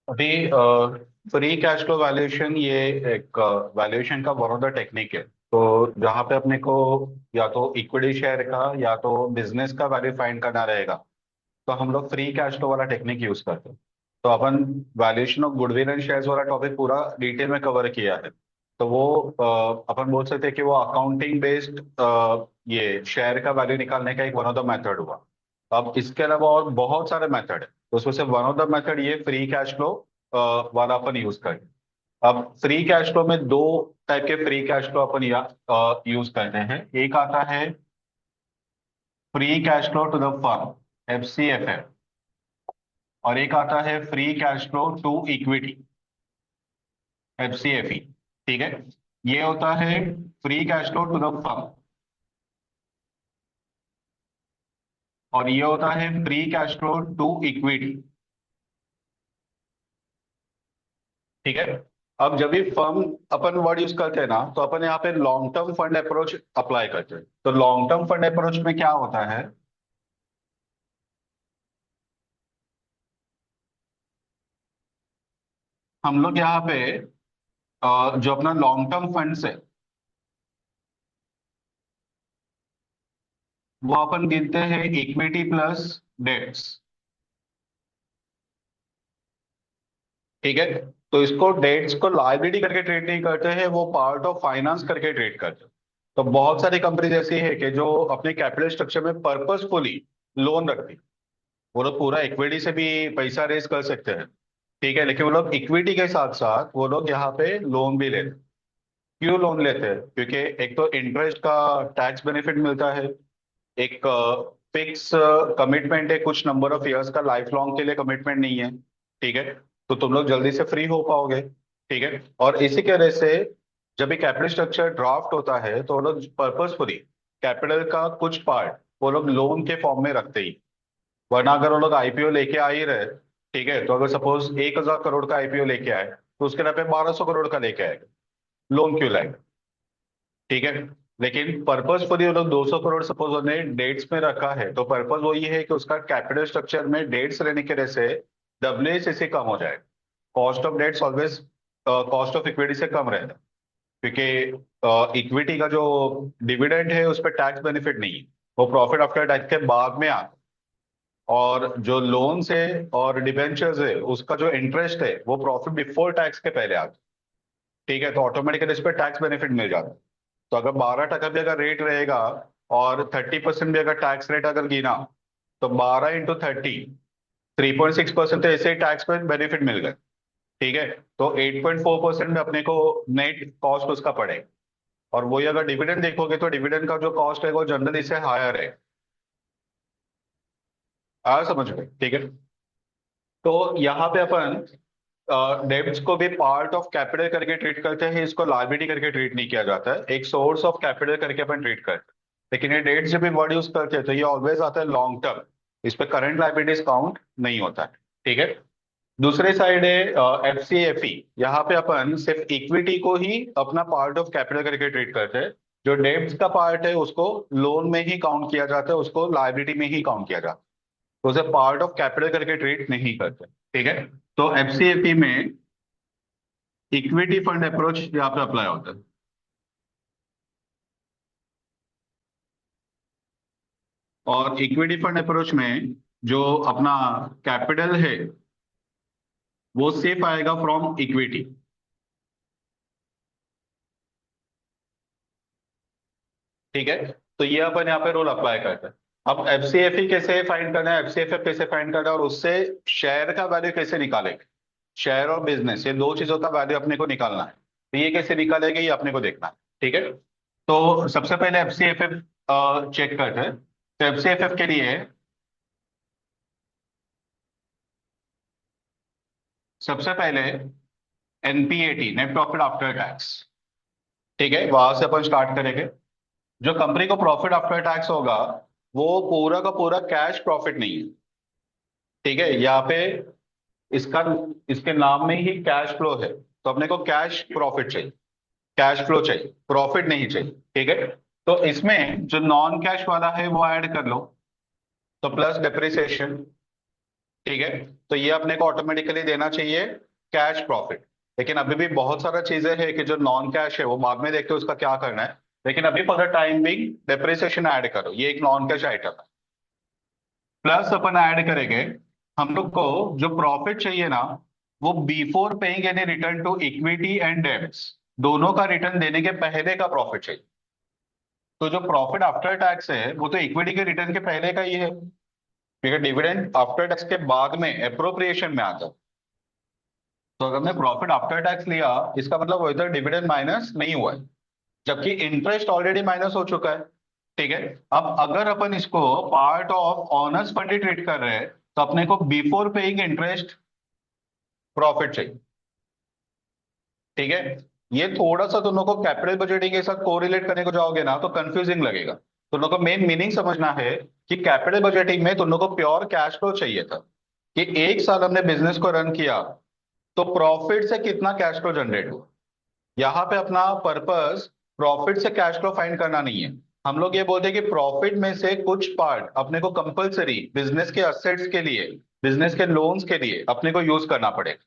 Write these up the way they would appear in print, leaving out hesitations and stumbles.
अभी free cash flow valuation ये एक वैल्यूएशन का वन ऑफ द टेक्निक है। तो जहाँ पे अपने को या तो इक्विटी शेयर का या तो बिजनेस का वैल्यू फाइंड करना रहेगा, तो हम लोग फ्री कैश फ्लो वाला टेक्निक यूज करते हैं। तो अपन valuation of goodwill and shares वाला टॉपिक पूरा डिटेल में कवर किया है। तो वो अपन बोल सकते हैं कि वो अकाउंटिंग बेस्ड ये शेयर का वैल्यू निकालने का एक वन ऑफ द मेथड हुआ। अब इसके अलावा और बहुत सारे मेथड है, तो उसमें से वन ऑफ द मेथड ये फ्री कैश फ्लो वाला अपन यूज करें। अब फ्री कैश फ्लो में दो टाइप के फ्री कैश फ्लो अपन यूज करते हैं। एक आता है free cash flow to the firm, FCFF, और एक आता है free cash flow to equity, FCFE। ठीक है, ये होता है free cash flow to the firm, और ये होता है free cash flow to equity. ठीक है। अब जब भी फर्म अपन वर्ड यूज करते हैं ना, तो अपन यहाँ पे long term fund approach apply करते हैं। तो लॉन्ग टर्म फंड अप्रोच में क्या होता है, हम लोग यहाँ पे जो अपना लॉन्ग टर्म फंड्स है वो अपन गिनते हैं इक्विटी प्लस डेट्स। ठीक है, तो इसको डेट्स को लायबिलिटी करके ट्रेड नहीं करते हैं, वो पार्ट ऑफ फाइनेंस करके ट्रेड करते हैं। तो बहुत सारी कंपनीज ऐसी है कि जो अपने कैपिटल स्ट्रक्चर में पर्पसफुली लोन रखती है। वो लोग पूरा इक्विटी से भी पैसा रेज कर सकते हैं। ठीक है, लेकिन वो लोग इक्विटी के साथ साथ वो लोग यहाँ पे लोन भी लेते हैं। क्यों लोन लेते हैं? क्योंकि एक तो इंटरेस्ट का टैक्स बेनिफिट मिलता है, एक फिक्स कमिटमेंट है, कुछ नंबर ऑफ इयर्स का, लाइफ लॉन्ग के लिए कमिटमेंट नहीं है। ठीक है, तो तुम लोग जल्दी से फ्री हो पाओगे। ठीक है, और इसी की वजह से जब भी कैपिटल स्ट्रक्चर ड्राफ्ट होता है तो वो लोग पर्पसफुली कैपिटल का कुछ पार्ट वो लोग लोन के फॉर्म में रखते ही। वरना अगर वो लोग आईपीओ लेके आ ही रहे, ठीक है, तो अगर सपोज 1,000 करोड़ का आईपीओ लेके आए तो उसके नाम पे 1,200 करोड़ का लेके आएगा, लोन क्यों लाएगा? ठीक है, लेकिन पर्पसफुली वो लोग 200 करोड़ सपोज उन्होंने डेट्स में रखा है, तो पर्पस वो ये है कि उसका कैपिटल स्ट्रक्चर में डेट्स रहने की वजह से WACC कम हो जाए। Cost of debts always cost of equity से कम रहता है, क्योंकि इक्विटी का जो डिविडेंड है उस पर टैक्स बेनिफिट नहीं है, वो प्रॉफिट आफ्टर टैक्स के बाद में आता है। और जो लोन्स है और डिबेंचर्स है उसका जो इंटरेस्ट है वो प्रॉफिट बिफोर टैक्स के पहले आता है। ठीक है, तो ऑटोमेटिकली इस पर टैक्स बेनिफिट मिल जाता है। तो अगर 12% भी अगर रेट रहेगा और 30% भी अगर टैक्स रेट अगर गिना, तो 12 × 30, 3.6% तो ऐसे ही टैक्स पे बेनिफिट मिल गए। ठीक है, तो 8.4% में अपने को नेट कॉस्ट उसका पड़ेगा। और वही अगर डिविडेंड देखोगे तो डिविडेंड का जो कॉस्ट है वो जनरली से हायर है। आया समझ में? ठीक है, तो यहाँ पे अपन डेब्ट्स को भी पार्ट ऑफ कैपिटल करके ट्रीट करते हैं, इसको लायबिलिटी करके ट्रीट नहीं किया जाता है, एक सोर्स ऑफ कैपिटल करके अपन ट्रीट करते हैं। लेकिन ये डेट्स जब भी वर्ड यूज करते हैं तो ये ऑलवेज आता है लॉन्ग टर्म, इस पे करंट लायबिलिटीज काउंट नहीं होता है। ठीक है, दूसरे साइड है FCFE। यहाँ पे अपन सिर्फ इक्विटी को ही अपना पार्ट ऑफ कैपिटल करके ट्रीट करते हैं। जो डेब्ट्स का पार्ट है उसको लोन में ही काउंट किया जाता है, उसको लायबिलिटी में ही काउंट किया जाता है, तो उसे पार्ट ऑफ कैपिटल करके ट्रीट नहीं करते। ठीक है, तो FCFE में इक्विटी फंड अप्रोच यहाँ पे अप्लाई होता है। और इक्विटी फंड अप्रोच में जो अपना कैपिटल है वो सिर्फ आएगा फ्रॉम इक्विटी। ठीक है, तो ये अपन यहाँ पे रोल अप्लाई करते हैं। अब FCFE कैसे फाइंड करना है, FCFF कैसे फाइंड करना है, और उससे शेयर का वैल्यू कैसे निकालेंगे। शेयर और बिजनेस, ये दो चीजों का वैल्यू अपने को निकालना है, तो ये कैसे निकालेंगे ये अपने को देखना है। ठीक है, तो सबसे पहले FCFF चेक करते हैं। तो FCFF के लिए सबसे पहले NPAT, net profit after tax. ठीक है, वहां से अपन स्टार्ट करेंगे। जो कंपनी को प्रॉफिट आफ्टर टैक्स होगा वो पूरा का पूरा कैश प्रॉफिट नहीं है। ठीक है, यहाँ पे इसका इसके नाम में ही कैश फ्लो है, तो अपने को कैश प्रॉफिट चाहिए, कैश फ्लो चाहिए, प्रॉफिट नहीं चाहिए। ठीक है, तो इसमें जो नॉन कैश वाला है वो ऐड कर लो। तो प्लस डेप्रिसिएशन, ठीक है। तो ये अपने को ऑटोमेटिकली देना चाहिए कैश प्रॉफिट। लेकिन अभी भी बहुत सारा चीजें हैं कि जो नॉन कैश है वो बाद में देखते हैं उसका क्या करना है। लेकिन अभी for the time being depreciation add करो, ये एक नॉन कैश आइटम है। प्लस अपन ऐड करेंगे, हम लोग को जो प्रॉफिट चाहिए ना, वो before paying any return to equity and debts, दोनों का रिटर्न देने के पहले का प्रॉफिट चाहिए। तो जो प्रॉफिट आफ्टर टैक्स है वो तो इक्विटी के रिटर्न के पहले का ही है, क्योंकि डिविडेंड आफ्टर टैक्स के बाद में एप्रोप्रिएशन में आता है। तो अगर मैं प्रॉफिट आफ्टर टैक्स लिया, इसका मतलब वो इधर डिविडेंड माइनस नहीं हुआ है, जबकि इंटरेस्ट ऑलरेडी माइनस हो चुका है। ठीक है। अब अगर अपन इसको part of honours fund treat कर रहे हैं, तो अपने को बिफोर पेइंग इंटरेस्ट प्रॉफिट चाहिए। ठीक है। ये थोड़ा सा तुम लोग को कैपिटल बजटिंग के साथ कोरिलेट करने को जाओगे ना तो कंफ्यूजिंग लगेगा। तुम लोग को मेन मीनिंग समझना है कि कैपिटल बजटिंग में तुम लोग को प्योर कैश फ्लो चाहिए था, कि एक साल हमने बिजनेस को रन किया तो प्रॉफिट से कितना कैश फ्लो जनरेट हुआ। यहाँ पे अपना पर्पस प्रॉफिट से कैश फ्लो फाइंड करना नहीं है। हम लोग ये बोलते हैं कि प्रॉफिट में से कुछ पार्ट अपने को कंपलसरी बिजनेस के असेट्स के लिए, बिजनेस के लोन्स के लिए अपने को यूज करना पड़ेगा।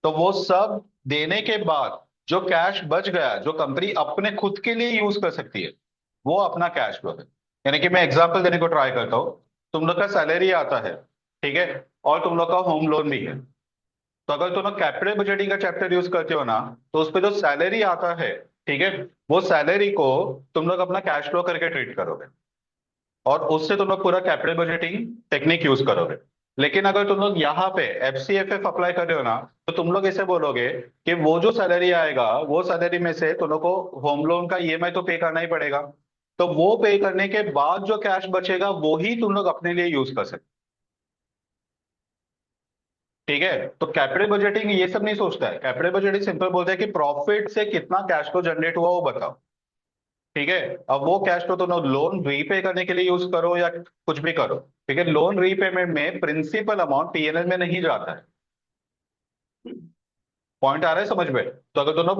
तो वो सब देने के बाद जो कैश बच गया, जो कंपनी अपने खुद के लिए यूज कर सकती है, वो अपना कैश फ्लो है। यानी कि मैं एग्जांपल देने को ट्राई करता हूँ। तुम लोग का सैलरी आता है, ठीक है, और तुम लोग का होम लोन भी है। तो अगर तुम लोग कैपिटल बजटिंग का चैप्टर यूज करते हो ना, तो उस पर जो सैलरी आता है, ठीक है, वो सैलरी को तुम लोग अपना कैश फ्लो करके ट्रीट करोगे, और उससे तुम लोग पूरा कैपिटल बजटिंग टेक्निक यूज करोगे। लेकिन अगर तुम लोग यहाँ पे एफसीएफएफ अप्लाई कर रहे हो ना, तो तुम लोग ऐसे बोलोगे कि वो जो सैलरी आएगा, वो सैलरी में से तुम लोग को होम लोन का ईएमआई तो पे करना ही पड़ेगा। तो वो पे करने के बाद जो कैश बचेगा वो ही तुम लोग अपने लिए यूज कर सकते। ठीक है। तो कैपिटल बजटिंग ये सब नहीं सोचता है। कैपिटल बजटिंग सिंपल बोलता है कि प्रॉफिट से कितना कैश फ्लो जनरेट हुआ वो बताओ। ठीक है। अब वो कैश फ्लो तो लोन रीपे करने के लिए यूज करो या कुछ भी करो, ठीक है, लोन रीपेमेंट में प्रिंसिपल अमाउंट पीएनएल में नहीं जाता है। पॉइंट आ रहा है समझ में? तो अगर दोनों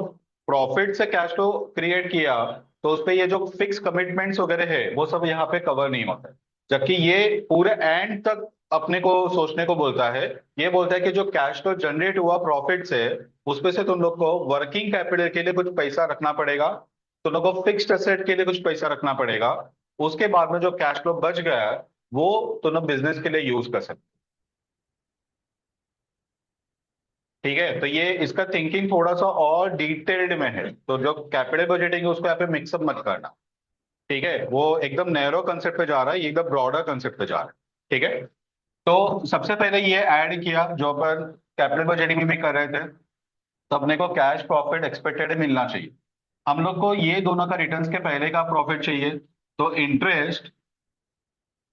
प्रॉफिट से कैश फ्लो क्रिएट किया, तो उस पे ये जो फिक्स कमिटमेंट्स वगैरह है वो सब यहाँ पे कवर नहीं होता है। जबकि ये पूरे एंड तक अपने को सोचने को बोलता है। ये बोलता है कि जो कैश फ्लो जनरेट हुआ प्रॉफिट से, उसपे से तुम लोग को वर्किंग कैपिटल के लिए कुछ पैसा रखना पड़ेगा, तुम लोग को फिक्स्ड एसेट के लिए कुछ पैसा रखना पड़ेगा। उसके बाद में जो कैश फ्लो बच गया वो तुम लोग बिजनेस के लिए यूज कर सकते। ठीक है। तो ये इसका थिंकिंग थोड़ा सा और डिटेल्ड में है, तो जो कैपिटल बजटिंग है उसको यहाँ पे मिक्सअप मत करना। ठीक है। वो एकदम नैरो कंसेप्ट पे जा रहा है, ये एकदम ब्रॉडर कंसेप्ट पे जा रहा है। ठीक है। तो सबसे पहले ये ऐड किया जो अपन कैपिटल बजटिंग में भी कर रहे थे। तो अपने को कैश प्रॉफिट एक्सपेक्टेड मिलना चाहिए। हम लोग को ये दोनों का रिटर्न्स के पहले का प्रॉफिट चाहिए। तो इंटरेस्ट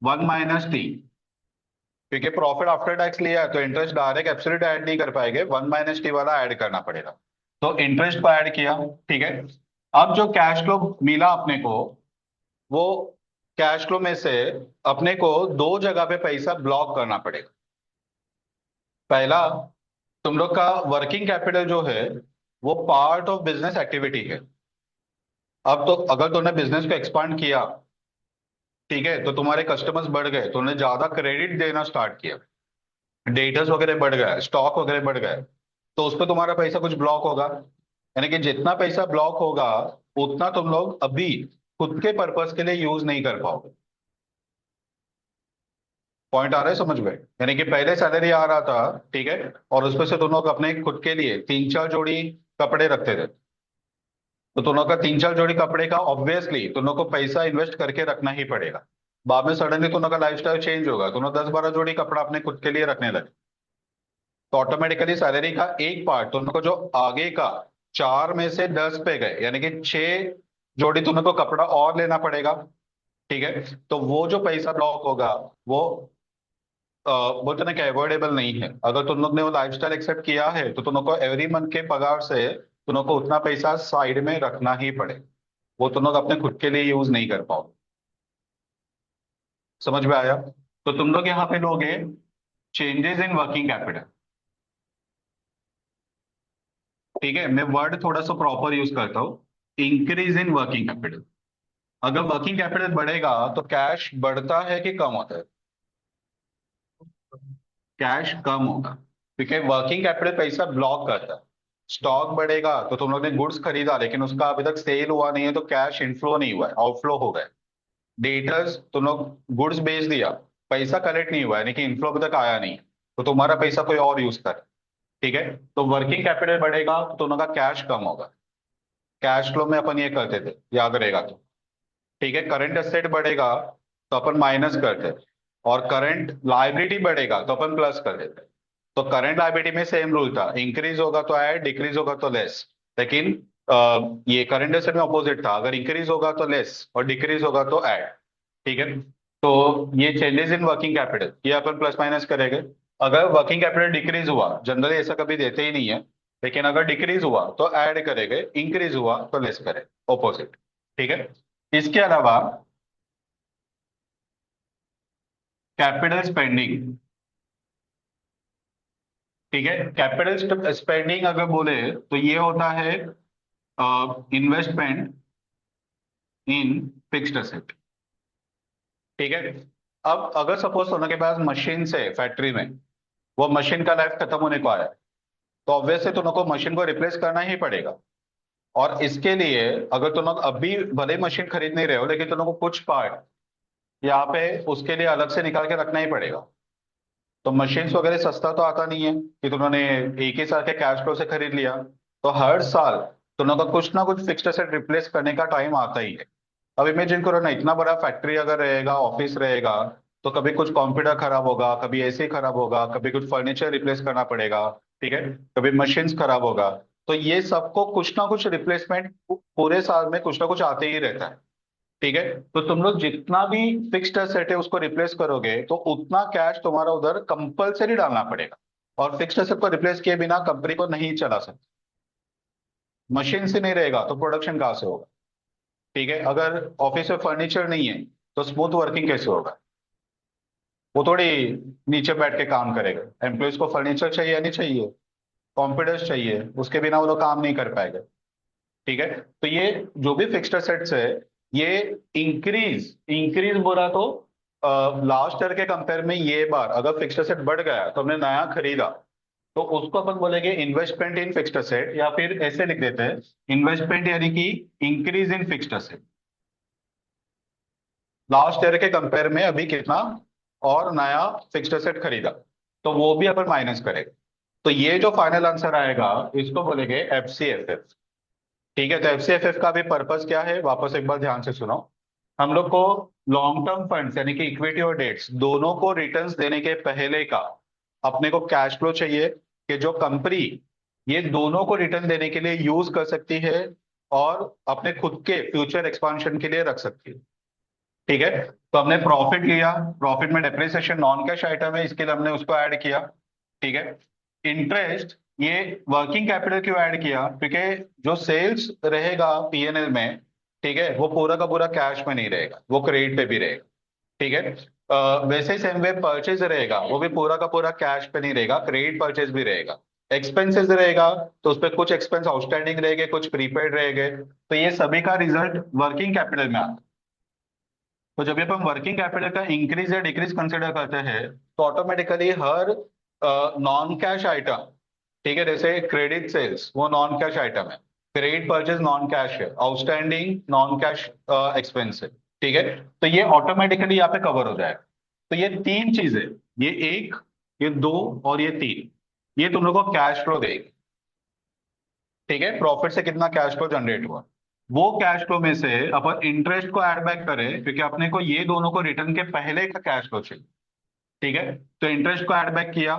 1 - T, क्योंकि प्रॉफिट आफ्टर टैक्स लिया है तो इंटरेस्ट डायरेक्ट एब्सोल्यूट ऐड नहीं कर पाएंगे, 1 - T वाला ऐड करना पड़ेगा। तो इंटरेस्ट को ऐड किया। ठीक है। अब जो कैश फ्लो मिला अपने को, वो कैश फ्लो में से अपने को दो जगह पे पैसा ब्लॉक करना पड़ेगा। पहला, तुम लोग का वर्किंग कैपिटल जो है वो पार्ट ऑफ बिजनेस एक्टिविटी है। अब तो अगर तुमने बिजनेस को एक्सपांड किया, ठीक है, तो तुम्हारे कस्टमर्स बढ़ गए, तुमने ज्यादा क्रेडिट देना स्टार्ट किया, डेटर्स वगैरह बढ़ गया, स्टॉक वगैरह बढ़ गया, तो उस पर तुम्हारा पैसा कुछ ब्लॉक होगा। यानी कि जितना पैसा ब्लॉक होगा उतना तुम लोग अभी खुद के पर्पस के लिए यूज नहीं कर पाओगे। पॉइंट आ रहा है समझ में? यानी कि पहले सैलरी आ रहा था, ठीक है, और उसमें से तुम लोग अपने खुद के लिए 3 4 जोड़ी कपड़े रखते थे। तो तुम लोग का 3 4 जोड़ी कपड़े का ऑब्वियसली तुम लोग को पैसा इन्वेस्ट करके रखना ही पड़ेगा। बाद में सडनली तुम लोग का लाइफस्टाइल चेंज होगा, तुम लोग 10 12 जोड़ी कपड़ा अपने खुद के लिए रखने लगे, तो ऑटोमेटिकली सैलरी का एक पार्ट तुमको जो आगे का 4 में से 10 पे गए, यानी कि 6 जोड़ी तुमको कपड़ा और लेना पड़ेगा। ठीक है। तो वो जो पैसा ब्लॉक होगा वो बोलते ना कि अवॉइडेबल नहीं है। अगर तुम लोग ने वो लाइफस्टाइल एक्सेप्ट किया है तो तुम लोग को एवरी मंथ के पगार से तुम लोग को उतना पैसा साइड में रखना ही पड़े। वो तुम लोग अपने खुद के लिए यूज नहीं कर पाओ। समझ में आया? तो तुम लोग यहाँ पे लोगे चेंजेस इन वर्किंग कैपिटल। ठीक है। मैं वर्ड थोड़ा सा प्रॉपर यूज करता हूँ, इंक्रीज इन वर्किंग कैपिटल। अगर वर्किंग कैपिटल बढ़ेगा तो कैश बढ़ता है कि कम होता है? कैश कम होगा, क्योंकि वर्किंग कैपिटल पैसा ब्लॉक करता है। स्टॉक बढ़ेगा तो तुम लोग ने गुड्स खरीदा लेकिन उसका अभी तक सेल हुआ नहीं है, तो कैश इनफ्लो नहीं हुआ है, आउटफ्लो हो गया। डेटर्स, तुम लोग गुड्स बेच दिया, पैसा कलेक्ट नहीं हुआ है, यानी कि इनफ्लो अभी तक आया नहीं, तो तुम्हारा पैसा कोई और यूज कर। ठीक है, तो वर्किंग कैपिटल बढ़ेगा तो तुम लोग का कैश कम होगा। कैश फ्लो में अपन ये करते थे, याद रहेगा तो। ठीक है, करंट एसेट बढ़ेगा तो अपन माइनस करते, और करंट लाइबिलिटी बढ़ेगा तो अपन प्लस कर देते। तो करंट लाइबिलिटी में सेम रूल था, इंक्रीज होगा तो ऐड, डिक्रीज होगा तो लेस। लेकिन ये करंट एसेट में अपोजिट था, अगर इंक्रीज होगा तो लेस और डिक्रीज होगा तो ऐड। ठीक है, तो ये चेंजेस इन वर्किंग कैपिटल ये अपन प्लस माइनस करेंगे। अगर वर्किंग कैपिटल डिक्रीज हुआ, जनरली ऐसा कभी देते ही नहीं है, लेकिन अगर डिक्रीज हुआ तो ऐड करेंगे, इंक्रीज हुआ तो लेस करें, ऑपोजिट। ठीक है, इसके अलावा कैपिटल स्पेंडिंग। ठीक है, कैपिटल स्पेंडिंग अगर बोले तो ये होता है इन्वेस्टमेंट इन फिक्स्ड एसेट। ठीक है, अब अगर सपोज दोनों के पास मशीन है फैक्ट्री में, वो मशीन का लाइफ खत्म होने को आया, तो ऑब्वियसली तुम लोग को मशीन को रिप्लेस करना ही पड़ेगा। और इसके लिए अगर तुम लोग अभी भले मशीन खरीद नहीं रहे हो, लेकिन तुम लोग को कुछ पार्ट यहाँ पे उसके लिए अलग से निकाल के रखना ही पड़ेगा। तो मशीन्स वगैरह सस्ता तो आता नहीं है कि तुमने एक ही साल के कैश फ्लो से खरीद लिया। तो हर साल तुम लोग का कुछ ना कुछ फिक्स्ड एसेट रिप्लेस करने का टाइम आता ही है। अब इमेजिन करो ना, इतना बड़ा फैक्ट्री अगर रहेगा, ऑफिस रहेगा, तो कभी कुछ कंप्यूटर खराब होगा, कभी एसी खराब होगा, कभी कुछ फर्नीचर रिप्लेस करना पड़ेगा। ठीक है, कभी मशीन्स खराब होगा। तो ये सबको कुछ ना कुछ रिप्लेसमेंट पूरे साल में कुछ ना कुछ आते ही रहता है। ठीक है, तो तुम लोग जितना भी फिक्स्ड एसेट है उसको रिप्लेस करोगे तो उतना कैश तुम्हारा उधर कंपलसरी डालना पड़ेगा। और फिक्स्ड एसेट को रिप्लेस किए बिना कंपनी को नहीं चला सकते। मशीन से नहीं रहेगा तो प्रोडक्शन कहाँ से होगा। ठीक है, अगर ऑफिस में फर्नीचर नहीं है तो स्मूथ वर्किंग कैसे होगा। वो थोड़ी नीचे बैठ के काम करेगा, एम्प्लॉयज को फर्नीचर चाहिए या नहीं चाहिए, कॉम्पिटेंस चाहिए, उसके बिना वो लोग काम नहीं कर पाएंगे। ठीक है, तो ये जो भी फिक्स्ड एसेट्स है, ये इंक्रीज इंक्रीज बोला तो लास्ट ईयर के कंपेयर में ये बार अगर फिक्स्ड एसेट बढ़ गया तो हमने नया खरीदा, तो उसको अपन बोलेंगे इन्वेस्टमेंट इन फिक्स्ड एसेट, या फिर ऐसे लिख देते हैं इन्वेस्टमेंट यानी कि increase in fixed asset. Last year के कंपेयर में अभी कितना और नया फिक्स्ड एसेट खरीदा, तो वो भी अपन माइनस करेंगे। तो ये जो फाइनल आंसर आएगा इसको बोलेंगे एफसीएफएफ। ठीक है, तो एफसीएफएफ का भी पर्पस क्या है, वापस एक बार ध्यान से सुनो। हम लोग को लॉन्ग टर्म फंड्स यानी कि इक्विटी और डेट्स दोनों को रिटर्न्स देने के पहले का अपने को कैश फ्लो चाहिए, कि जो कंपनी ये दोनों को रिटर्न देने के लिए यूज कर सकती है और अपने खुद के फ्यूचर एक्सपांशन के लिए रख सकती है। ठीक है, तो हमने प्रॉफिट लिया, प्रॉफिट में डेप्रिसिएशन नॉन कैश आइटम है, इसके लिए हमने उसको ऐड किया। ठीक है, इंटरेस्ट ये वर्किंग कैपिटल क्यों ऐड किया, क्योंकि जो सेल्स रहेगा पीएनएल में, ठीक है, वो पूरा का पूरा कैश में नहीं रहेगा, वो क्रेडिट पे भी रहेगा। ठीक है, वैसे ही सेम वे परचेज रहेगा, वो भी पूरा का पूरा कैश पे नहीं रहेगा, क्रेडिट परचेज भी रहेगा। एक्सपेंसेस रहेगा तो उस पर कुछ एक्सपेंस आउटस्टैंडिंग रहेंगे, कुछ प्रीपेड रहेंगे, तो ये सभी का रिजल्ट वर्किंग कैपिटल में आता है। तो जब भी अपन वर्किंग कैपिटल का इंक्रीज या डिक्रीज कंसिडर करते हैं, तो ऑटोमेटिकली हर नॉन कैश आइटम, ठीक है, जैसे क्रेडिट सेल्स वो नॉन कैश आइटम है, क्रेडिट परचेज नॉन कैश है, आउटस्टैंडिंग नॉन कैश एक्सपेंस है। ठीक है, तो ये ऑटोमेटिकली यहाँ पे कवर हो जाएगा। तो ये तीन चीजें, ये एक, ये दो और ये तीन, ये तुम लोग को कैश फ्लो देगी। ठीक है, प्रॉफिट से कितना कैश फ्लो जनरेट हुआ, वो कैश फ्लो में से अपन इंटरेस्ट को ऐड बैक करें, क्योंकि अपने को ये दोनों को रिटर्न के पहले का कैश फ्लो चाहिए। ठीक है, तो इंटरेस्ट को ऐड बैक किया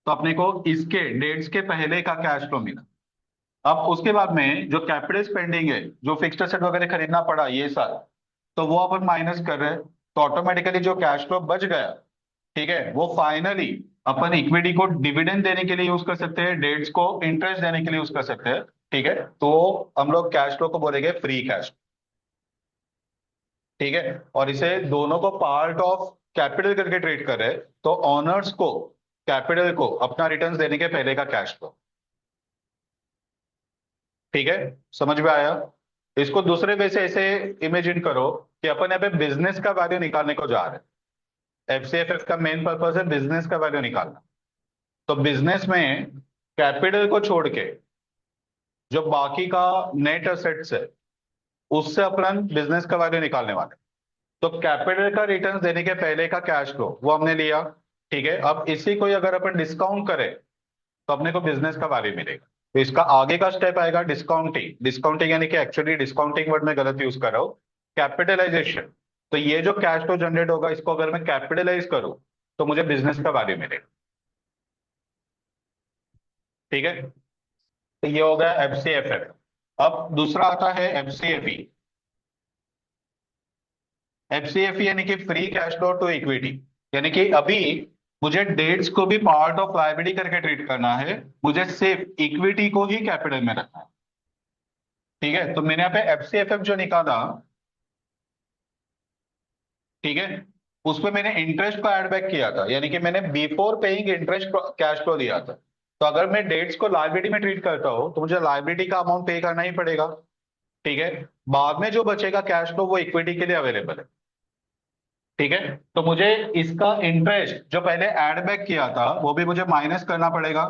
तो अपने को इसके डेट्स के पहले का कैश फ्लो मिला। अब उसके बाद में जो कैपिटल स्पेंडिंग है, जो फिक्स्ड एसेट वगैरह खरीदना पड़ा ये साल, तो वो अपन माइनस कर रहे हैं, तो ऑटोमेटिकली जो कैश फ्लो बच गया, ठीक है, वो फाइनली अपन इक्विटी को डिविडेंड देने के लिए यूज कर सकते हैं, डेट्स को इंटरेस्ट देने के लिए यूज कर सकते हैं। ठीक है, तो हम लोग कैश फ्लो को बोलेंगे फ्री कैश। ठीक है, और इसे दोनों को पार्ट ऑफ कैपिटल करके ट्रीट कर रहे हैं, तो ऑनर्स को कैपिटल को अपना रिटर्न्स देने के पहले का कैश फ्लो। ठीक है, समझ में आया। इसको दूसरे वे से ऐसे इमेजिन करो कि अपन यहाँ पे बिजनेस का वैल्यू निकालने को जा रहे हैं। एफसीएफएफ का मेन पर्पस है बिजनेस का वैल्यू निकालना। तो बिजनेस में कैपिटल को छोड़ के जो बाकी का नेट असेट्स है उससे अपन बिजनेस का वैल्यू निकालने वाले हैं। तो कैपिटल का रिटर्न देने के पहले का कैश फ्लो वो हमने लिया। ठीक है, अब इसी को ही अगर अपन डिस्काउंट करें तो अपने को बिजनेस का वैल्यू मिलेगा। तो इसका आगे का स्टेप आएगा डिस्काउंटिंग। डिस्काउंटिंग यानी कि एक्चुअली डिस्काउंटिंग वर्ड में गलत यूज कर रहा हूं, कैपिटलाइजेशन। तो ये जो कैश फ्लो जनरेट होगा इसको अगर मैं कैपिटलाइज करूं तो मुझे बिजनेस का वैल्यू मिलेगा। ठीक है, तो ये हो गया एफ सी एफ एफ। अब दूसरा आता है एफ सी एफ ई। एफ सी एफ ई यानी कि free cash flow to equity. यानी कि अभी मुझे डेट्स को भी पार्ट ऑफ लायबिलिटी करके ट्रीट करना है, मुझे सिर्फ इक्विटी को ही कैपिटल में रखना है। ठीक है, तो मैंने यहाँ पे एफ सी एफ एफ जो निकाला, ठीक है, उसमें मैंने इंटरेस्ट को ऐड बैक किया था, यानी कि मैंने before paying interest cash flow दिया था। तो अगर मैं डेट्स को लायबिलिटी में ट्रीट करता हूं तो मुझे लायबिलिटी का अमाउंट पे करना ही पड़ेगा। ठीक है, बाद में जो बचेगा कैश फ्लो वो इक्विटी के लिए अवेलेबल है। ठीक है, तो मुझे इसका इंटरेस्ट जो पहले ऐड बैक किया था वो भी मुझे माइनस करना पड़ेगा।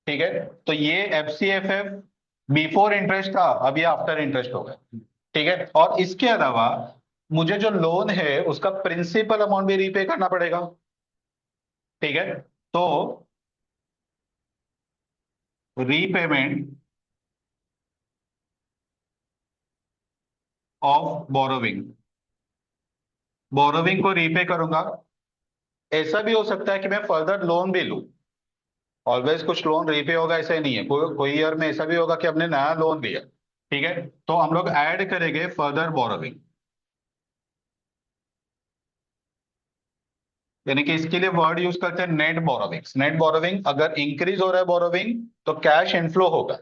ठीक है, तो ये F C F F before interest था, अब ये आफ्टर इंटरेस्ट होगा। ठीक है, और इसके अलावा मुझे जो लोन है उसका प्रिंसिपल अमाउंट भी रीपे करना पड़ेगा। ठीक है, तो रीपेमेंट ऑफ बोरोविंग, बोरोविंग को रीपे करूंगा। ऐसा भी हो सकता है कि मैं फर्दर लोन भी लूं। ऑलवेज कुछ लोन रीपे होगा ऐसा ही नहीं है, कोई कोई ईयर में ऐसा भी होगा कि हमने नया लोन लिया। ठीक है, तो हम लोग ऐड करेंगे फर्दर बोरोविंग। यानी कि इसके लिए वर्ड यूज करते हैं नेट बोरोविंग्स। नेट बोरोविंग, अगर इंक्रीज हो रहा है बोरोविंग तो कैश इनफ्लो होगा,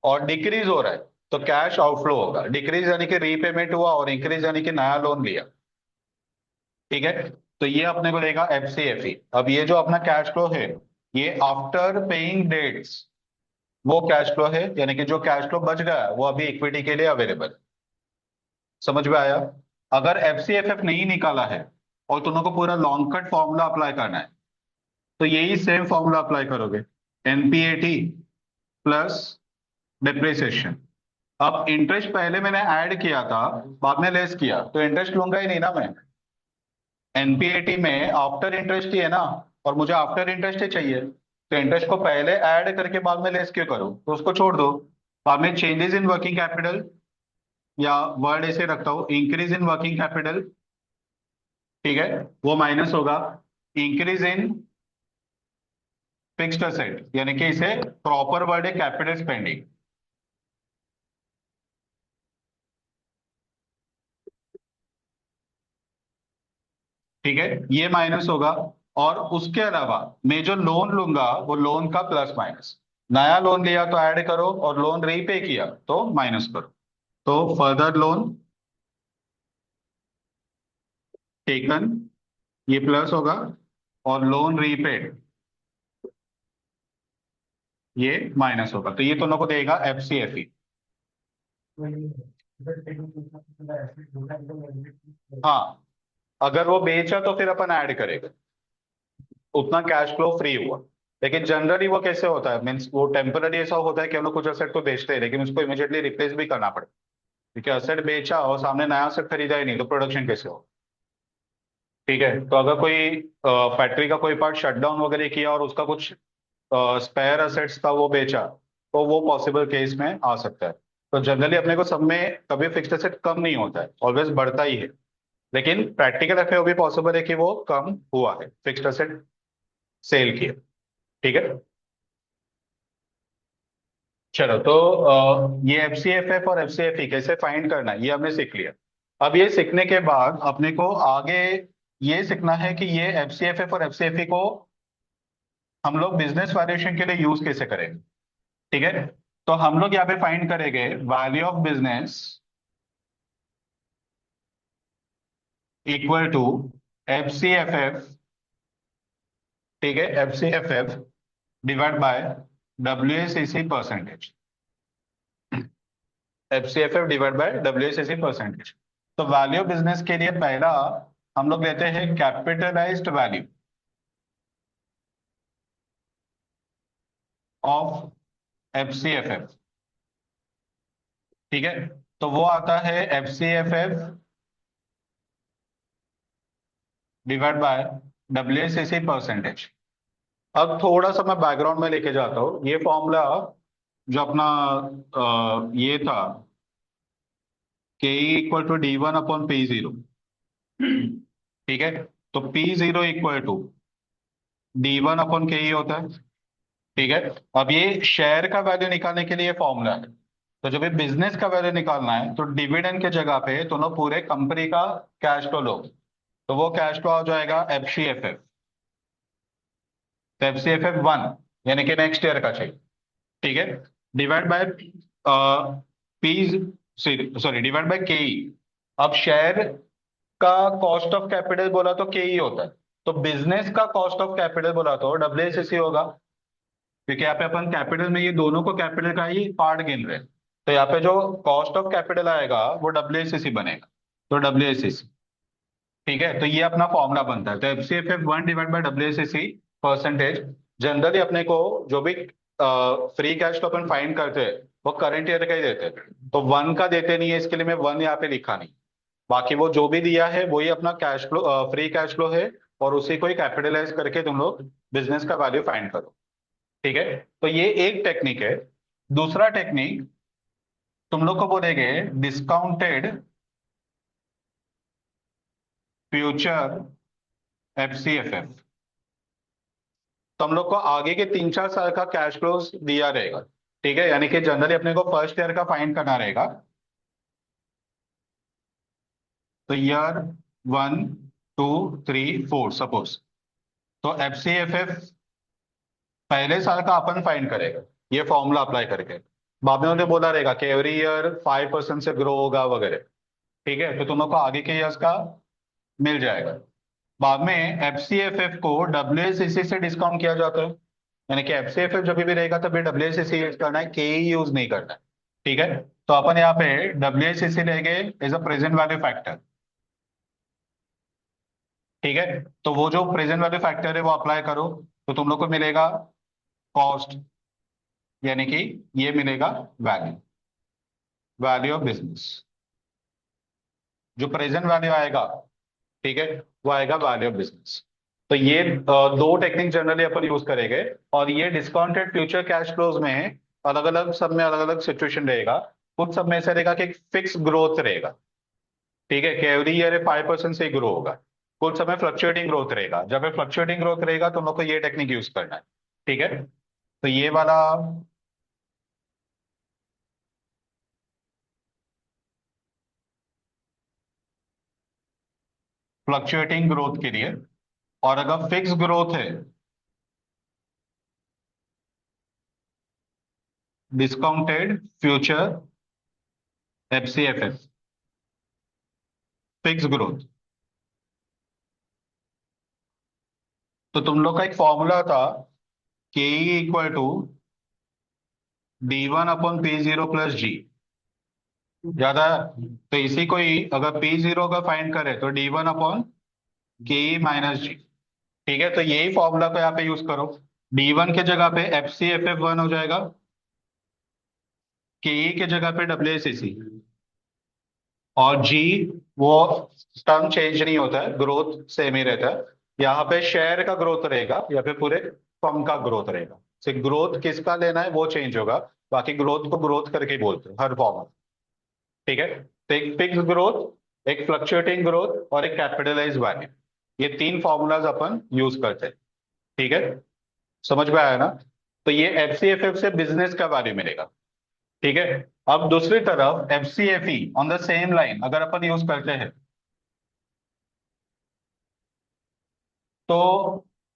और डिक्रीज हो रहा है तो कैश आउटफ्लो होगा। डिक्रीज यानी कि रीपेमेंट हुआ, और इंक्रीज यानी कि नया लोन लिया। ठीक है, तो ये अपने को देगा एफ सी एफ ई। अब ये जो अपना कैश फ्लो है ये आफ्टर पेइंग डेट्स वो कैश फ्लो है, यानी कि जो कैश फ्लो बच गया वो अभी इक्विटी के लिए अवेलेबल। समझ में आया? अगर एफ सी एफ एफ नहीं निकाला है और तुम लोग को पूरा लॉन्ग कट फॉर्मूला अप्लाई करना है तो यही सेम फॉर्मूला अप्लाई करोगे, एनपीएटी प्लस डिप्रिसिएशन। अब इंटरेस्ट पहले मैंने ऐड किया था, बाद में लेस किया, तो इंटरेस्ट लूंगा ही नहीं ना मैं। एनपीएटी में आफ्टर इंटरेस्ट ही है ना, और मुझे आफ्टर इंटरेस्ट ही चाहिए। तो इंटरेस्ट को पहले ऐड करके बाद में लेस क्यों करूं, तो उसको छोड़ दो। बाद में चेंजेस इन वर्किंग कैपिटल, या वर्ड ऐसे रखता हूं, इंक्रीज इन वर्किंग कैपिटल। ठीक है, वो माइनस होगा। इंक्रीज इन फिक्स्ड असेट, यानी कि इसे प्रॉपर वर्ड है कैपिटल स्पेंडिंग। ठीक है, ये माइनस होगा। और उसके अलावा मैं जो लोन लूंगा वो लोन का प्लस माइनस। नया लोन लिया तो ऐड करो, और लोन रीपे किया तो माइनस करो। तो फर्दर लोन टेकन, ये प्लस होगा, और लोन रीपेड ये माइनस होगा। तो ये दोनों को देगा एफ सी एफ ई। हाँ, अगर वो बेचा तो फिर अपन ऐड करेगा, उतना कैश फ्लो फ्री हुआ। लेकिन जनरली वो कैसे होता है, मीन्स वो टेम्पररी ऐसा होता है कि हम लोग कुछ असेट को बेचते हैं लेकिन उसको इमीडिएटली रिप्लेस भी करना पड़ता है। क्योंकि असेट बेचा और सामने नया असेट खरीदा ही नहीं तो प्रोडक्शन कैसे हो। ठीक है, तो अगर कोई फैक्ट्री का कोई पार्ट शट डाउन वगैरह किया और उसका कुछ स्पेयर असेट्स था वो बेचा, तो वो पॉसिबल केस में आ सकता है। तो जनरली अपने को सब में कभी फिक्स्ड एसेट कम नहीं होता है, ऑलवेज बढ़ता ही है। लेकिन प्रैक्टिकल अफेयर भी पॉसिबल है कि वो कम हुआ है, फिक्स्ड एसेट सेल किया। ठीक है, चलो तो ये एफ सी एफ एफ और एफ सी एफ ई कैसे फाइंड करना है ये हमने सीख लिया। अब ये सीखने के बाद अपने को आगे ये सीखना है कि ये एफ सी एफ एफ और एफ सी एफ ई को हम लोग बिजनेस वैल्यूएशन के लिए यूज कैसे करेंगे। ठीक है, तो हम लोग यहाँ पे फाइंड करेंगे value of business equal to F C F F. ठीक है, F C F F divide by W S C C percentage. F C F F divide by W S C C percentage. तो value business के लिए पहला हम लोग लेते हैं capitalised value. Of F C F F. ठीक है, तो वो आता है F C F F divide by W S C percentage. अब थोड़ा सा मैं बैकग्राउंड में लेके जाता हूँ। ये फॉर्मूला जो अपना ये था, K equal to D one upon P zero. ठीक है, तो P zero equal to D one upon K E होता है। ठीक है, अब ये शेयर का वैल्यू निकालने के लिए फॉर्मूला है। तो जब ये बिजनेस का वैल्यू निकालना है तो डिविडेंड के जगह पे दोनों पूरे कंपनी का कैश फ्लो लो। तो वो कैश फ्लो आ जाएगा एफ सी एफ एफ। तो F C F F one, यानी कि नेक्स्ट ईयर का चाहिए। ठीक है, divide by P, sorry divide by K E. अब शेयर का कॉस्ट ऑफ कैपिटल बोला तो के ई होता है, तो बिजनेस का कॉस्ट ऑफ कैपिटल बोला तो डब्ल्यू एस सी होगा। क्योंकि यहाँ पे अपन कैपिटल में ये दोनों को कैपिटल का ही पार्ट गिन रहे हैं। तो यहाँ पे जो कॉस्ट ऑफ कैपिटल आएगा वो डब्ल्यू एस सी बनेगा। तो डब्ल्यू एस सी, ठीक है, तो ये अपना फॉर्मूला बनता है। तो F C F F one divide by W S C percentage. Generally अपने को जो भी फ्री कैश तो अपन फाइंड करते हैं वो करंट ईयर का ही देते हैं, तो वन का देते नहीं है, इसके लिए मैं वन यहाँ पे लिखा नहीं। बाकी वो जो भी दिया है वही अपना cash flow, free cash flow है, और उसी को ही कैपिटलाइज करके तुम लोग बिजनेस का वैल्यू फाइंड करो। ठीक है, तो ये एक टेक्निक है। दूसरा टेक्निक तुम लोग को बोलेंगे discounted future F C F F. तो हम लोग को आगे के 3-4 साल का कैश फ्लोज दिया रहेगा। ठीक है, यानी कि जनरली अपने को फर्स्ट ईयर का फाइंड करना रहेगा। तो ईयर 1, 2, 3, 4 सपोज। तो एफ सी एफ एफ पहले साल का अपन फाइंड करेगा ये फॉर्मूला अप्लाई करके। बाद में उन्होंने बोला रहेगा कि एवरी ईयर 5% से ग्रो होगा वगैरह। ठीक है, तो तुम लोग को आगे के ईयर्स का मिल जाएगा। बाद में एफ सी एफ एफ को डब्ल्यू एस सी से डिस्काउंट किया जाता है। यानी कि एफ सी एफ एफ जब भी रहेगा तभी डब्ल्यू एस सी यूज करना है, के यूज नहीं करना है। ठीक है, तो अपन यहाँ पे डब्ल्यू एस सी लेंगे as a present value factor. ठीक है, तो वो जो प्रेजेंट वैल्यू फैक्टर है वो अप्लाई करो, तो तुम लोग को मिलेगा कॉस्ट, यानी कि ये मिलेगा वैल्यू, वैल्यू ऑफ बिजनेस। जो प्रेजेंट वैल्यू आएगा, ठीक है, वो आएगा वैल्यू ऑफ बिजनेस। तो ये दो टेक्निक जनरली अपन यूज करेंगे। और ये डिस्काउंटेड फ्यूचर कैश फ्लोज में अलग अलग, सब में अलग अलग सिचुएशन रहेगा। कुछ सब में ऐसा रहेगा कि फिक्स ग्रोथ रहेगा। ठीक है, कि एवरी ईयर 5% से ग्रो होगा। कुछ समय फ्लक्चुएटिंग ग्रोथ रहेगा। जब फ्लक्चुएटिंग ग्रोथ रहेगा तो हम लोग को ये टेक्निक यूज करना है। ठीक है, तो ये वाला फ्लक्चुएटिंग ग्रोथ के लिए। और अगर फिक्स ग्रोथ है, discounted future F C F F, fix growth. तो तुम लोग का एक फॉर्मूला था, K equal to D one upon P zero plus G. ज्यादा, तो इसी को ही अगर पी जीरो का फाइंड करे तो डी वन अपॉन के माइनस जी। ठीक है, तो यही फॉर्मूला को यहाँ पे यूज करो। डी वन के जगह पे F C F F one हो जाएगा, के के जगह पे डब्ल्यू सी सी, और जी वो टर्म चेंज नहीं होता है, ग्रोथ सेम ही रहता है। यहाँ पे शेयर का ग्रोथ रहेगा या फिर पूरे फर्म का ग्रोथ रहेगा। सिर्फ ग्रोथ किसका लेना है वो चेंज होगा, बाकी ग्रोथ को ग्रोथ करके ही बोलते हैं हर फॉर्म में। ठीक है, तो एक फिक्स ग्रोथ, एक फ्लक्चुएटिंग ग्रोथ और एक कैपिटलाइज वैल्यू, ये तीन फॉर्मूलाज अपन यूज करते हैं। ठीक है, समझ में आया ना? तो ये एफ सी एफ एफ से बिजनेस का वैल्यू मिलेगा। ठीक है, अब दूसरी तरफ F C F E on the same line अगर अपन यूज करते हैं तो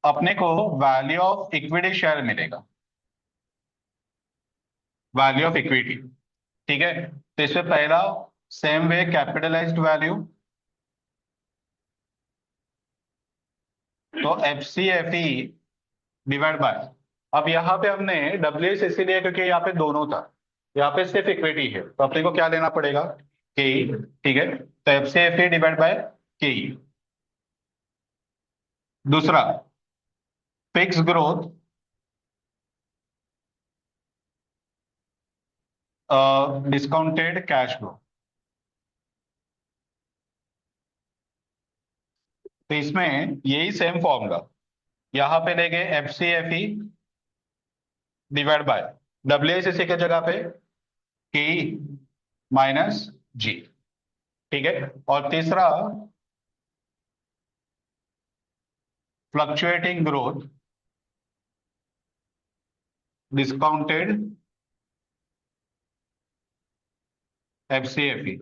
अपने को वैल्यू ऑफ इक्विटी शेयर मिलेगा, वैल्यू ऑफ इक्विटी। ठीक है, तो इसमें पहला सेम वे कैपिटलाइज्ड वैल्यू, तो F C F E divide by. अब यहाँ पे हमने डब्ल्यू एस इसीलिए क्योंकि यहाँ पे दोनों था, यहाँ पे सिर्फ इक्विटी है, तो अपने को क्या लेना पड़ेगा, के। ठीक है, तो F C F E divide by K. दूसरा fix growth discounted cash flow. तो इसमें यही सेम फॉर्मूला यहाँ पे लेंगे, F C F E divide by W S C के जगह पे के माइनस जी। ठीक है। और तीसरा, फ्लक्चुएटिंग ग्रोथ डिस्काउंटेड एफ सी एफ ई।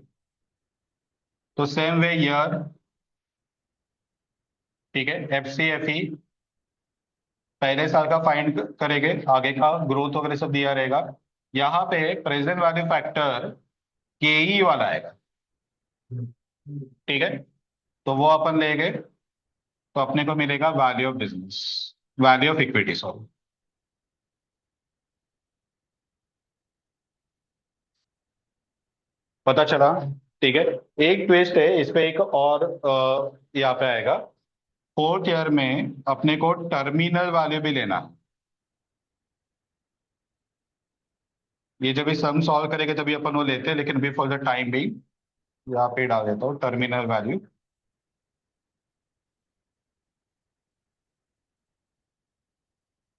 तो सेम वे ईयर। ठीक है। एफ सी एफ ई पहले साल का फाइंड करेंगे, आगे का ग्रोथ वगैरह सब दिया रहेगा। यहाँ पे प्रेजेंट वैल्यू फैक्टर के ई वाला आएगा। ठीक है। तो वो अपन लेंगे, तो अपने को मिलेगा value of business, value of equity sorry. पता चला। ठीक है। एक ट्विस्ट है इस पे, एक और यहाँ पे आएगा। फोर्थ ईयर में अपने को टर्मिनल वैल्यू भी लेना है। ये जब भी सम सॉल्व करेंगे तभी अपन वो लेते हैं, लेकिन अभी फॉर द टाइम भी यहाँ पे डाल देता हूँ टर्मिनल वैल्यू।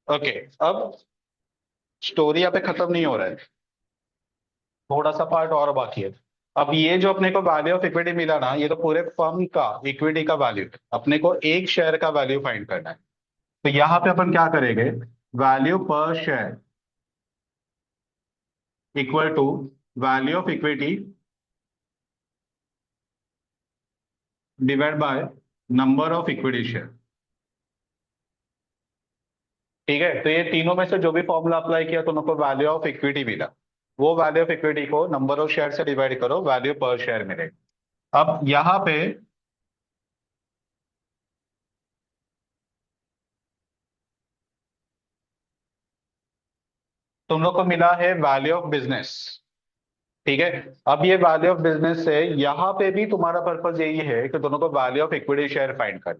ओके। अब स्टोरी यहाँ पे खत्म नहीं हो रहा है, थोड़ा सा पार्ट और बाकी है। अब ये जो अपने को वैल्यू ऑफ इक्विटी मिला ना, ये तो पूरे फर्म का इक्विटी का वैल्यू है, अपने को एक शेयर का वैल्यू फाइंड करना है। तो यहाँ पे अपन क्या करेंगे, value per share equal to value of equity divide by number of equity share. ठीक है। तो ये तीनों में से जो भी फॉर्मूला अप्लाई किया तो उनको वैल्यू ऑफ इक्विटी मिला। वो वैल्यू ऑफ इक्विटी को नंबर ऑफ शेयर से डिवाइड करो, वैल्यू पर शेयर मिलेगा। अब यहाँ पे तुम लोग को मिला है वैल्यू ऑफ बिजनेस। ठीक है। अब ये वैल्यू ऑफ बिजनेस से यहाँ पे भी तुम्हारा पर्पज यही है कि दोनों को value of equity share find कर।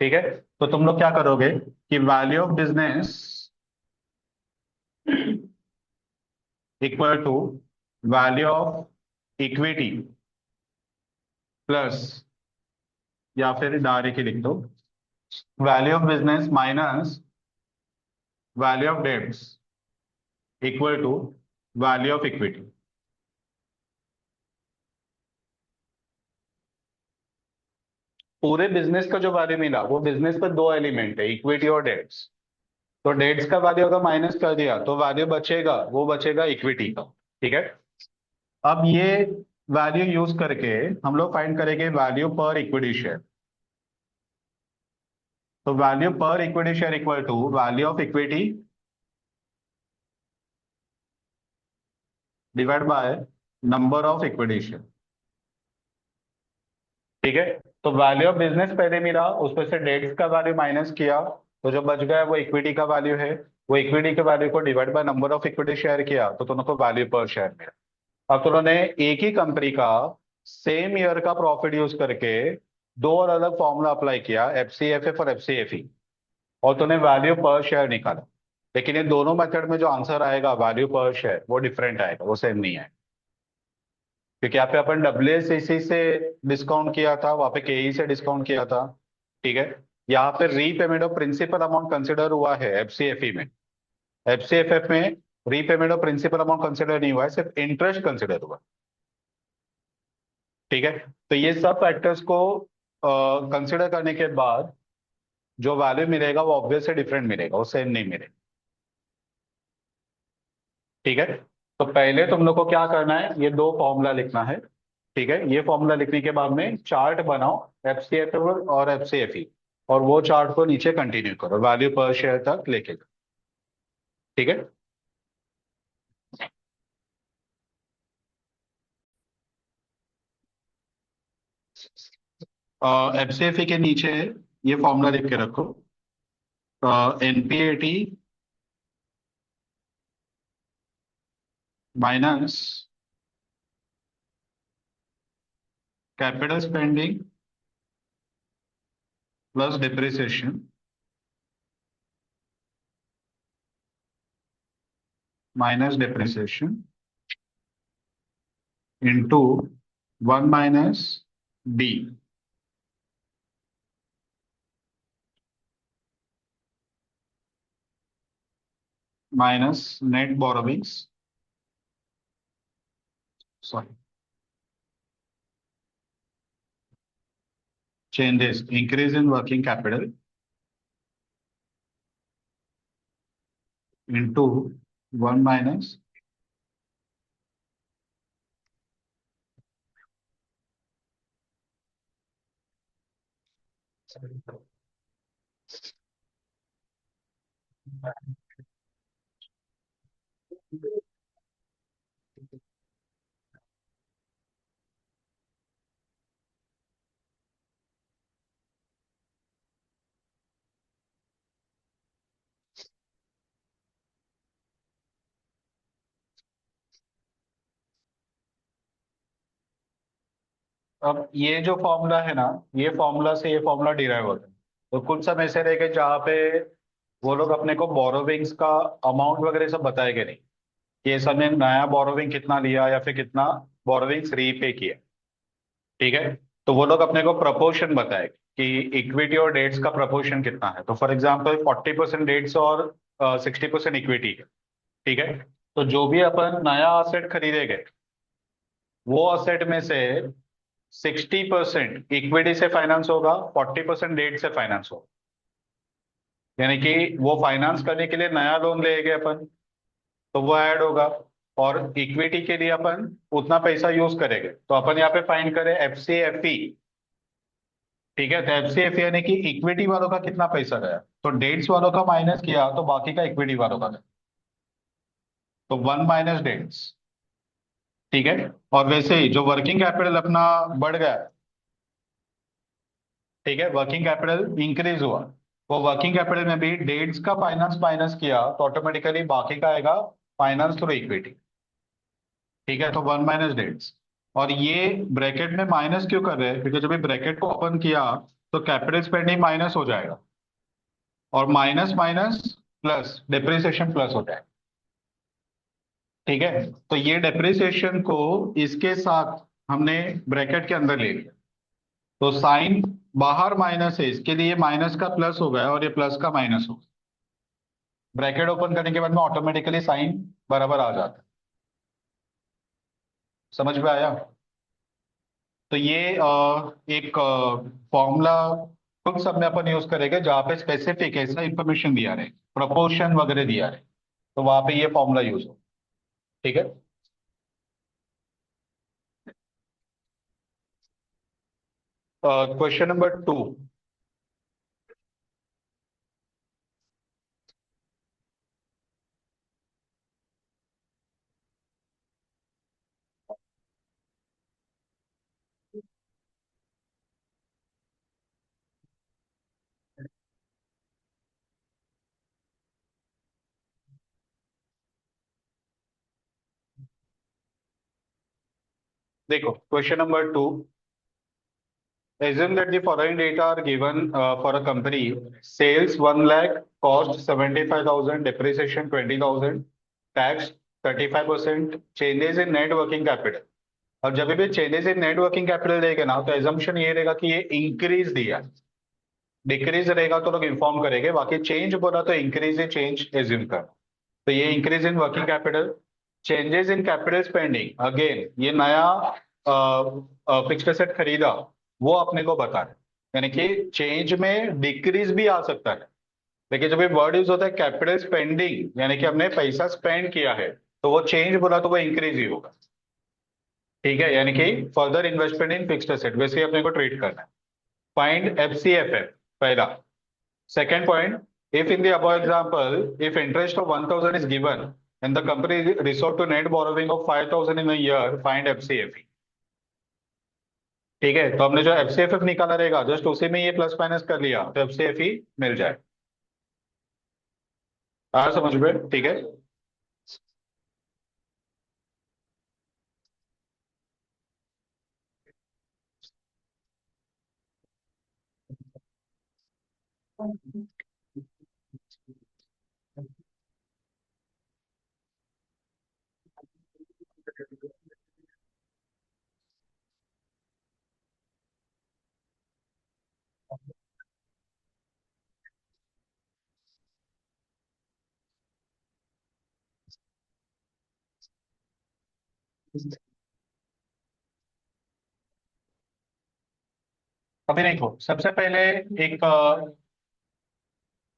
ठीक है। तो तुम लोग क्या करोगे कि value of business equal to value of equity plus, या फिर डायरेक्ट ही लिख दो, value of business minus value of debts equal to value of equity. पूरे बिजनेस का जो वैल्यू मिला वो बिजनेस पर दो एलिमेंट है, इक्विटी और डेट्स। तो डेट्स का वैल्यू अगर माइनस कर दिया तो वैल्यू बचेगा, वो बचेगा इक्विटी का। ठीक है। अब ये वैल्यू यूज करके हम लोग फाइंड करेंगे वैल्यू पर इक्विटी शेयर। तो value per equity share equal to value of equity divide by number of equity share. ठीक है। तो वैल्यू ऑफ बिजनेस पहले मिला, उसमें से डेट्स का वैल्यू माइनस किया, तो जो बच गया वो इक्विटी का वैल्यू है। वो इक्विटी के वैल्यू को divide by number of equity share किया तो दोनों को वैल्यू पर शेयर मिला। अब तो उन्होंने एक ही कंपनी का सेम ईयर का प्रॉफिट यूज करके दो और अलग फॉर्मूला अप्लाई किया, एफ सी एफ एफ और एफ सी एफ ई, और तूने वैल्यू पर शेयर निकाला। लेकिन ये दोनों मेथड में जो आंसर आएगा वैल्यू पर शेयर वो डिफरेंट आएगा, वो सेम नहीं है। क्योंकि यहाँ पे अपन डब्ल्यू एस सी से डिस्काउंट किया था, वहां पे के से डिस्काउंट किया था। ठीक है। यहाँ पे repayment of principal amount consider हुआ है एफ सी एफ ई में। एफ सी एफ एफ में repayment of principal amount consider नहीं हुआ है, सिर्फ इंटरेस्ट कंसिडर हुआ। ठीक है। तो ये सब फैक्टर्स को कंसिडर करने के बाद जो वैल्यू मिलेगा वो ऑब्वियसली डिफरेंट मिलेगा, वो सेम नहीं मिलेगा। ठीक है। तो पहले तुम लोग को क्या करना है, ये दो फॉर्मूला लिखना है। ठीक है। ये फॉर्मूला लिखने के बाद में चार्ट बनाओ, एफ सी एफ और एफ सी एफ ई, और वो चार्ट को नीचे कंटिन्यू करो वैल्यू पर शेयर तक लेके जाओ। ठीक है। एफ सी एफ ई के नीचे ये फॉर्मूला लिख के रखो, NPAT minus capital spending plus depreciation minus depreciation into 1 - D minus net borrowings, sorry, changes increase in working capital into 1 minus. अब ये जो फॉर्मूला है ना, ये फॉर्मूला से ये फॉर्मूला डिराइव होता है। तो कुछ समय ऐसे रहेगा जहाँ पे वो लोग अपने को बोरोविंग्स का अमाउंट वगैरह सब बताएंगे नहीं कि ये सबने नया बोरोविंग कितना लिया या फिर कितना बोरोविंग्स रीपे किया। ठीक है। तो वो लोग अपने को प्रपोर्शन बताएंगे कि इक्विटी और डेट्स का प्रपोर्शन कितना है। तो फॉर एग्जाम्पल 40% डेट्स और 60% इक्विटी है। ठीक है। तो जो भी अपन नया असेट खरीदेंगे, वो असेट में से 60% इक्विटी से फाइनेंस होगा, 40% डेट से फाइनेंस होगा। यानी कि वो फाइनेंस करने के लिए नया लोन लेंगे अपन, तो वो ऐड होगा। और इक्विटी के लिए अपन उतना पैसा यूज करेंगे, तो अपन यहाँ पे फाइंड करें FCFE। ठीक है। तो FCFE यानी कि इक्विटी वालों का कितना पैसा गया, तो डेट्स वालों का माइनस किया तो बाकी का इक्विटी वालों का गया। तो 1 - डेट्स। ठीक है। और वैसे ही जो वर्किंग कैपिटल अपना बढ़ गया, ठीक है, वर्किंग कैपिटल इंक्रीज हुआ, वो वर्किंग कैपिटल में भी डेट्स का फाइनेंस माइनस किया तो ऑटोमेटिकली बाकी का आएगा फाइनेंस थ्रू इक्विटी। ठीक है। तो 1 - डेट्स। और ये ब्रैकेट में माइनस क्यों कर रहे हैं, क्योंकि जब ये ब्रैकेट को ओपन किया तो कैपिटल स्पेंडिंग माइनस हो जाएगा, और minus minus plus depreciation plus हो जाएगा। ठीक है। तो ये डिप्रिसिएशन को इसके साथ हमने ब्रैकेट के अंदर ले लिया, तो साइन बाहर माइनस है, इसके लिए माइनस का प्लस हो गया और ये प्लस का माइनस हो गया। ब्रैकेट ओपन करने के बाद में ऑटोमेटिकली साइन बराबर आ जाता है। समझ में आया। तो ये एक फॉर्मूला खुद सब में अपन यूज करेंगे जहाँ पे स्पेसिफिक ऐसा इंफॉर्मेशन दिया रहे, प्रोपोर्शन वगैरह दिया रहे, तो वहां पे ये फॉर्मूला यूज हो। ठीक है। Question number 2। देखो question number 2, assume that the following data are given for a company: sales 1 lakh, cost 75,000, depreciation 20,000, tax 35%, changes in net working capital। अब जब भी changes in net working capital देगा ना, तो एजम्पशन ये रहेगा कि ये इंक्रीज दिया, डिक्रीज रहेगा तो लोग इन्फॉर्म करेंगे, बाकी चेंज बोला तो इंक्रीज ही चेंज एज्यूम कर। तो ये increase in working capital, changes in capital spending, again ये नया फिक्स्ड एसेट खरीदा, वो अपने को बता रहे। यानी कि चेंज में डिक्रीज भी आ सकता है, लेकिन जब ये वर्ड यूज होता है कैपिटल स्पेंडिंग, यानी कि हमने पैसा स्पेंड किया है, तो वो चेंज बोला तो वो इंक्रीज ही होगा। ठीक है। यानी कि further investment in fixed asset, वैसे ही अपने को ट्रीट करना है। फाइंड FCFF पहला। Second point, if in the above example, if interest of 1,000 is given and the company resort to net borrowing of 5,000 in a year, find FCFE। ठीक है। तो हमने जो FCFF निकाला रहेगा, जस्ट उसी में ये प्लस माइनस कर लिया तो FCFE मिल जाए। आया समझ में। ठीक है। अभी देखो, सबसे पहले एक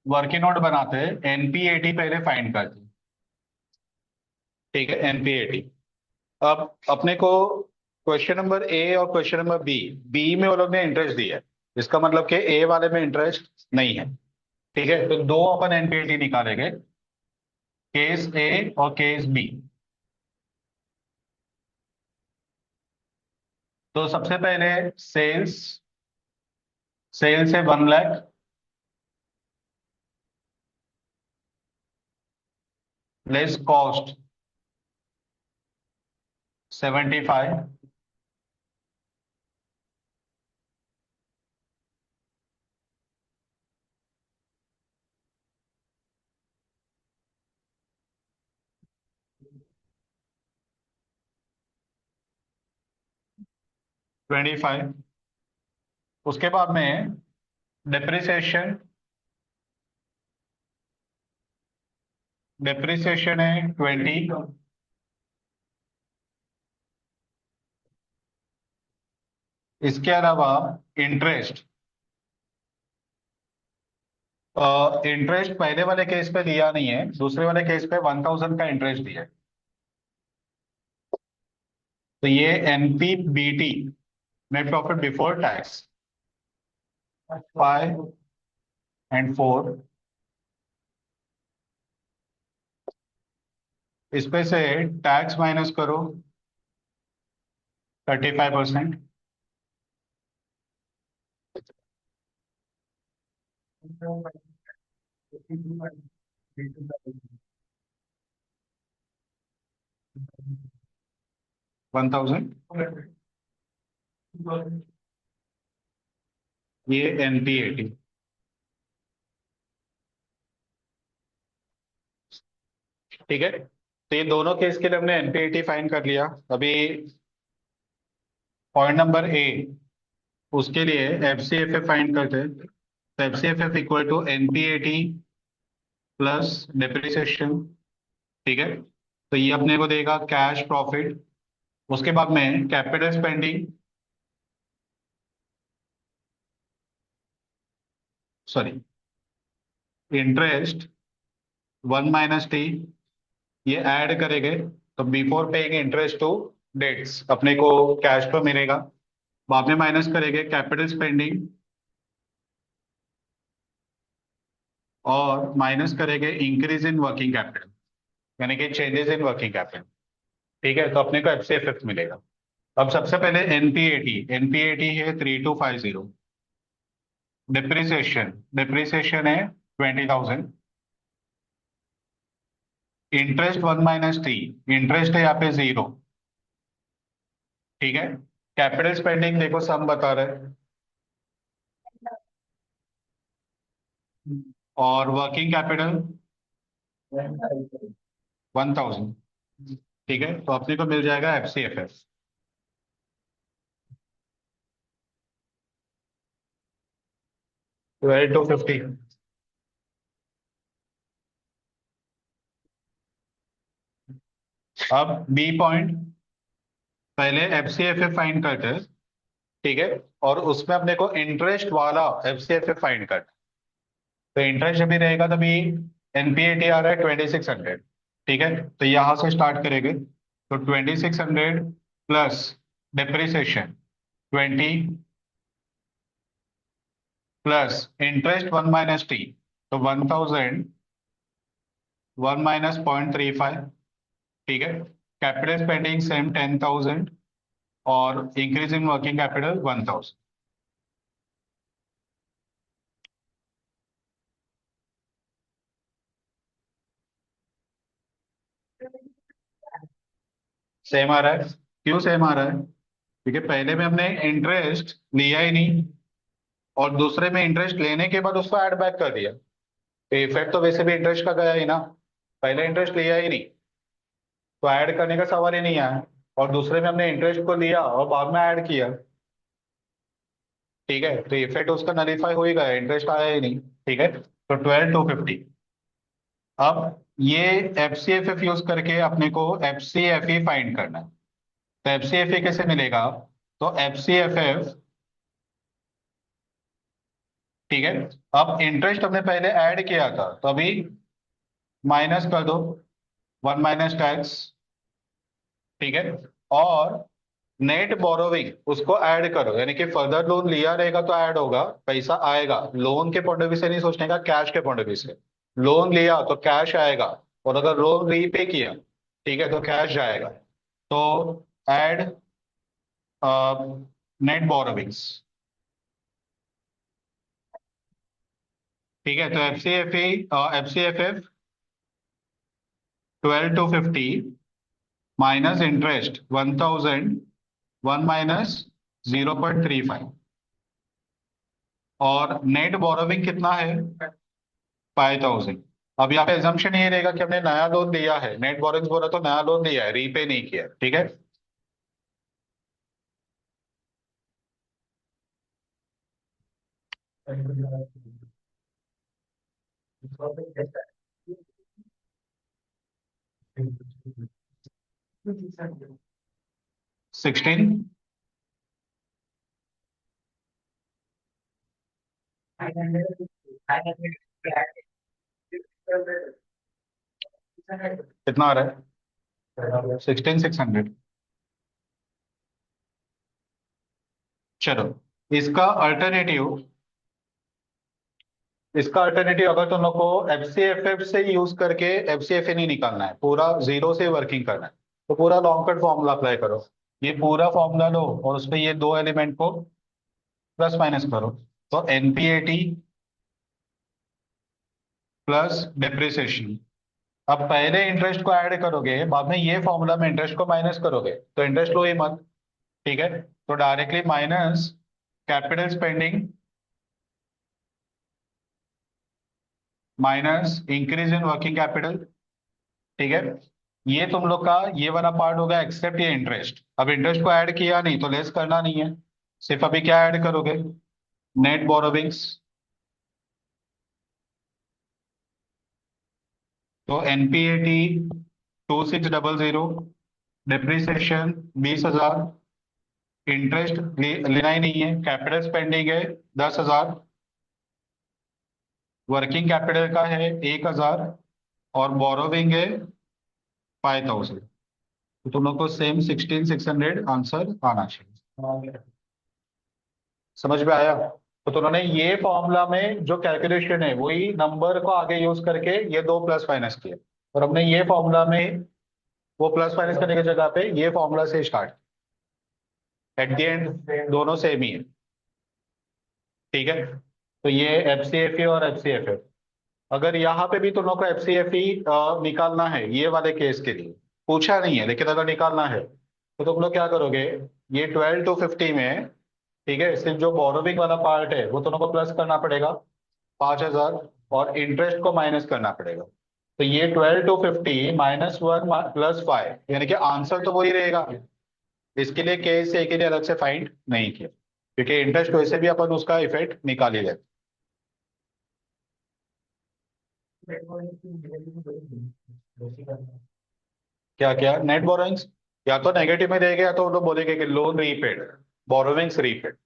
वर्किंग नोट बनाते हैं, एनपीएटी पहले फाइंड करते हैं। ठीक है, एनपीएटी। अब अपने को क्वेश्चन नंबर ए और क्वेश्चन नंबर बी, बी में वो लोग ने इंटरेस्ट दिया है, इसका मतलब कि ए वाले में इंटरेस्ट नहीं है। ठीक है, तो दो अपन एनपीएटी निकालेंगे, केस ए और केस बी। तो सबसे पहले सेल्स, सेल्स है 1 लाख, लेस कॉस्ट 75, 25। उसके बाद में डिप्रिसिएशन, डिप्रिसिएशन है 20। इसके अलावा इंटरेस्ट, इंटरेस्ट पहले वाले केस पे दिया नहीं है, दूसरे वाले केस पे 1000 का इंटरेस्ट दिया है। तो ये NPBT, net profit before tax, 5 और 4। इस पे से टैक्स माइनस करो 35%, 1000। ये एनपीएटी। ठीक है, तो ये दोनों केस के लिए हमने एनपीएटी फाइंड कर लिया। अभी पॉइंट नंबर ए, उसके लिए एफसीएफए फाइंड करते हैं। तो FCFF equal to NPAT plus depreciation. ठीक है, तो ये अपने को देगा कैश प्रॉफिट। उसके बाद में capital spending, sorry, interest 1 - T, ये ऐड करेंगे तो before paying interest to debts अपने को कैश फ्लो मिलेगा। बाद में माइनस करेंगे कैपिटल स्पेंडिंग और माइनस करेंगे इंक्रीज इन वर्किंग कैपिटल, यानी कि चेंजेस इन वर्किंग कैपिटल। ठीक है, तो अपने को एफसीएफएफ मिलेगा। अब सबसे पहले एनपीएटी, एनपीएटी है 3250। डिप्रिसिएशन, डिप्रिसिएशन है 20,000। इंटरेस्ट 1 - टी, इंटरेस्ट है यहाँ पे 0। ठीक है, कैपिटल स्पेंडिंग देखो सम बता रहे हैं, और वर्किंग कैपिटल 1000। ठीक है, तो अपने को मिल जाएगा एफसीएफएफ 12,250। अब बी पॉइंट, पहले एफसीएफएफ फाइंड करते हैं। ठीक है, और उसमें अपने को इंटरेस्ट वाला एफसीएफएफ फाइंड करना है। तो इंटरेस्ट जब भी रहेगा तभी एनपीएटी आ रहा है 2600। ठीक है, तो यहां से स्टार्ट करेंगे। तो 2600 plus depreciation 20 plus interest 1 - T, तो 1000, 1 - 0.35। ठीक है, कैपिटल स्पेंडिंग सेम 10,000 और increase in working capital 1000। Same आ रहा है। क्यों सेम आ रहा है? क्योंकि पहले में हमने इंटरेस्ट लिया ही नहीं, और दूसरे में इंटरेस्ट लेने के बाद उसको ऐड बैक कर दिया, तो इफेक्ट तो वैसे भी इंटरेस्ट का गया ही ना। पहले इंटरेस्ट लिया ही नहीं, तो ऐड करने का सवाल ही नहीं आया। और दूसरे में हमने इंटरेस्ट को लिया और बाद में ऐड किया। ठीक है, तो इफेक्ट उसका नलीफाई हो ही गया, इंटरेस्ट आया ही नहीं। ठीक है, तो 12,250। अब ये F C F F use करके अपने को एफ सी एफ ई फाइंड करना है। तो एफ सी एफ ई कैसे मिलेगा? तो एफ सी एफ एफ, ठीक है, अब इंटरेस्ट हमने पहले ऐड किया था तो अभी माइनस कर दो, वन माइनस टैक्स। ठीक है, और नेट बोरोविंग उसको ऐड करो, यानी कि फर्दर लोन लिया रहेगा तो ऐड होगा, पैसा आएगा, लोन के पॉइंट ऑफ व्यू से नहीं सोचने का, कैश के पॉइंट ऑफ व्यू से। लोन लिया तो कैश आएगा, और अगर लोन रीपे किया, ठीक है, तो कैश जाएगा। तो ऐड नेट बोरोविंग्स। ठीक है, तो F C F F C F F 12,250 minus interest 1,000, one minus 0.35, और नेट बोरोविंग कितना है? 5,000। अब यहाँ पे एजम्पशन ये रहेगा कि हमने नया लोन लिया है, नेट बोरोइंग्स बोला तो नया लोन लिया है, रीपे नहीं किया। ठीक है, 16। कितना आ रहा है? 16,600। चलो, इसका अल्टरनेटिव इसका अल्टरनेटिव अगर तुम लोग को एफ सी एफ एफ से यूज करके एफ सी एफ ए नहीं निकालना है, पूरा जीरो से वर्किंग करना है, तो पूरा लॉन्ग कट फॉर्मूला अप्लाई करो। ये पूरा फॉर्मूला लो और उस पर ये दो एलिमेंट को प्लस माइनस करो। तो एनपीएटी प्लस डिप्रिसिएशन। अब पहले इंटरेस्ट को ऐड करोगे, बाद में ये फॉर्मूला में इंटरेस्ट को माइनस करोगे, तो इंटरेस्ट लो ही मत। ठीक है, तो directly minus capital spending minus increase in working capital. ठीक है, ये तुम लोग का ये वाला पार्ट हो गया, एक्सेप्ट ये इंटरेस्ट। अब इंटरेस्ट को ऐड किया नहीं तो लेस करना नहीं है, सिर्फ अभी क्या ऐड करोगे? Net borrowings. तो एनपीएटी 2,600, डिप्रिसिएशन 20,000, इंटरेस्ट लेना ही नहीं है, कैपिटल स्पेंडिंग है 10,000, वर्किंग कैपिटल का है 1,000, और बोरोविंग है 5,000। तो तुम लोग को सेम 16,600 आंसर आना चाहिए। समझ में आया? तो उन्होंने ये फॉर्मूला में जो कैलकुलेशन है वही नंबर को आगे यूज करके ये दो प्लस माइनस किए, और हमने ये फॉर्मूला में वो प्लस माइनस करने की जगह पे ये फॉर्मूला से स्टार्ट, एट द एंड दोनों सेम ही है। ठीक है, तो ये एफ सी एफ ई और एफ सी एफ एफ। अगर यहाँ पे भी तुम लोग को एफ सी एफ ई निकालना है, ये वाले केस के लिए पूछा नहीं है, लेकिन अगर निकालना है तो तुम लोग क्या करोगे? ये 12,250 में, ठीक है, सिर्फ जो बोरोविंग वाला पार्ट है वो तुम लोग को प्लस करना पड़ेगा 5,000, और इंटरेस्ट को माइनस करना पड़ेगा। तो ये 12,250 -1 +5, यानी कि आंसर तो वही रहेगा। इसके लिए केस ए के लिए अलग से फाइंड नहीं किया, क्योंकि इंटरेस्ट वैसे भी अपन उसका इफेक्ट निकाल ही लेते। क्या क्या नेट बोरोइंग्स? या तो नेगेटिव में देगा, या तो वो लोग बोलेंगे कि loan repaid, borrowings repaid.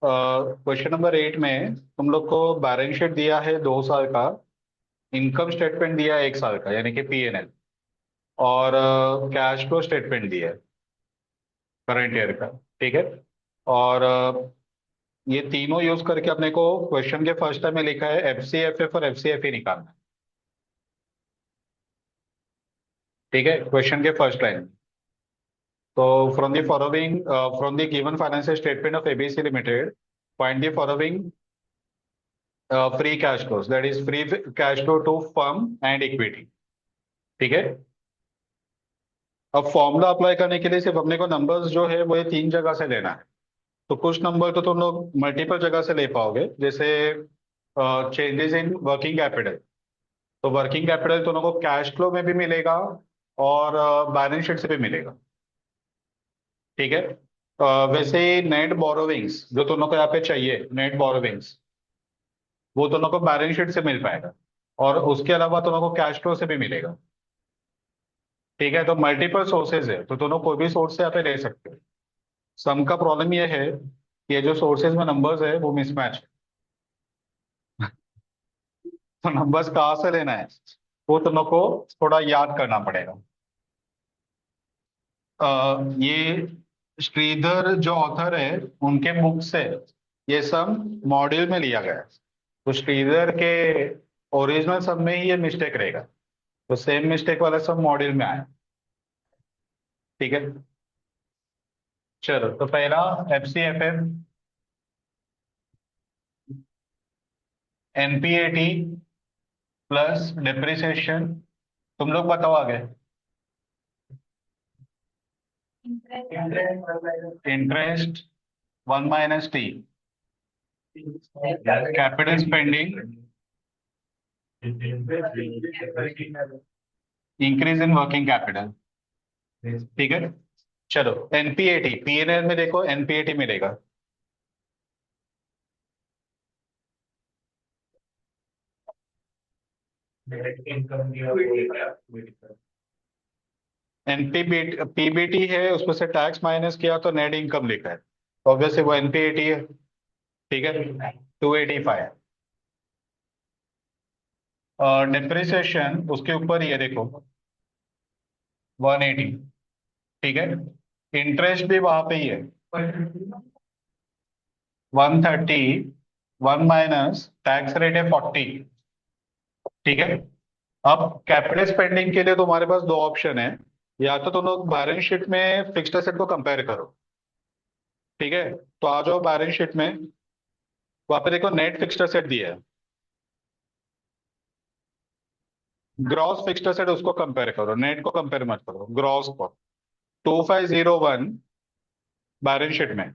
Question number 8 में तुम लोग को बैलेंस शीट दिया है 2 साल का, इनकम स्टेटमेंट दिया है 1 साल का, यानी कि पीएनएल, और कैश फ्लो स्टेटमेंट दिया है करंट ईयर का। ठीक है, और ये तीनों यूज करके अपने को क्वेश्चन के फर्स्ट टाइम में लिखा है एफ सी एफ एफ और एफ सी एफ ई निकालना है। ठीक है, क्वेश्चन के फर्स्ट लाइन, तो from the following, from the given financial statement of ABC limited, find the following free cash flows, that is free cash flow to firm and equity. ठीक है, अब formula apply करने के लिए सिर्फ अपने को नंबर्स जो है वो ये 3 जगह से लेना है। तो कुछ नंबर तो तुम लोग मल्टीपल जगह से ले पाओगे, जैसे चेंजेस इन वर्किंग कैपिटल, तो वर्किंग कैपिटल दोनों को कैश फ्लो में भी मिलेगा और बैलेंस शीट से भी मिलेगा। ठीक है। वैसे नेट बोरोविंग्स जो दोनों को यहाँ पे चाहिए, नेट बोरोविंग्स, वो दोनों को बैलेंस शीट से मिल पाएगा और उसके अलावा दोनों को कैश फ्लो से भी मिलेगा। ठीक है। तो मल्टीपल सोर्सेज है, तो दोनों कोई भी सोर्स से यहाँ पे ले सकते हो। सम का प्रॉब्लम ये है कि ये जो सोर्सेज में नंबर्स है वो मिसमैच है। तो नंबर्स कहाँ से लेना है वो दोनों को थोड़ा याद करना पड़ेगा। ये श्रीधर जो ऑथर है उनके बुक से ये सब मॉड्यूल में लिया गया है। तो श्रीधर के ओरिजिनल सब में ही ये मिस्टेक रहेगा, तो सेम मिस्टेक वाला सब मॉड्यूल में आया। ठीक है। चलो, तो पहला FCFF, NPAT प्लस डिप्रिसिएशन। तुम लोग बताओ आगे। Interest 1 - T, capital spending, increase in working capital. ठीक है। चलो, NPAT, PNL में देखो NPAT मिलेगा। NPBT PBT है, उसमें से टैक्स माइनस किया तो नेट इनकम लिखा है, ऑब्वियसली वो NPAT है। ठीक है। 285। और डिप्रिसिएशन उसके ऊपर ये देखो 180। ठीक है। इंटरेस्ट भी वहां पे ही है 130। 1 - टैक्स रेट है 40। ठीक है। अब कैपिटल स्पेंडिंग के लिए तुम्हारे पास दो ऑप्शन है। या तो तुम लोग बैलेंस शीट में फिक्स्ड एसेट को कंपेयर करो। ठीक है। तो आ जाओ बैलेंस शीट में, वहां पे देखो नेट फिक्स्ड एसेट दिया है, ग्रॉस फिक्स्ड एसेट उसको कंपेयर करो, नेट को कंपेयर मत करो, ग्रॉस को। 2501 बैलेंस शीट में,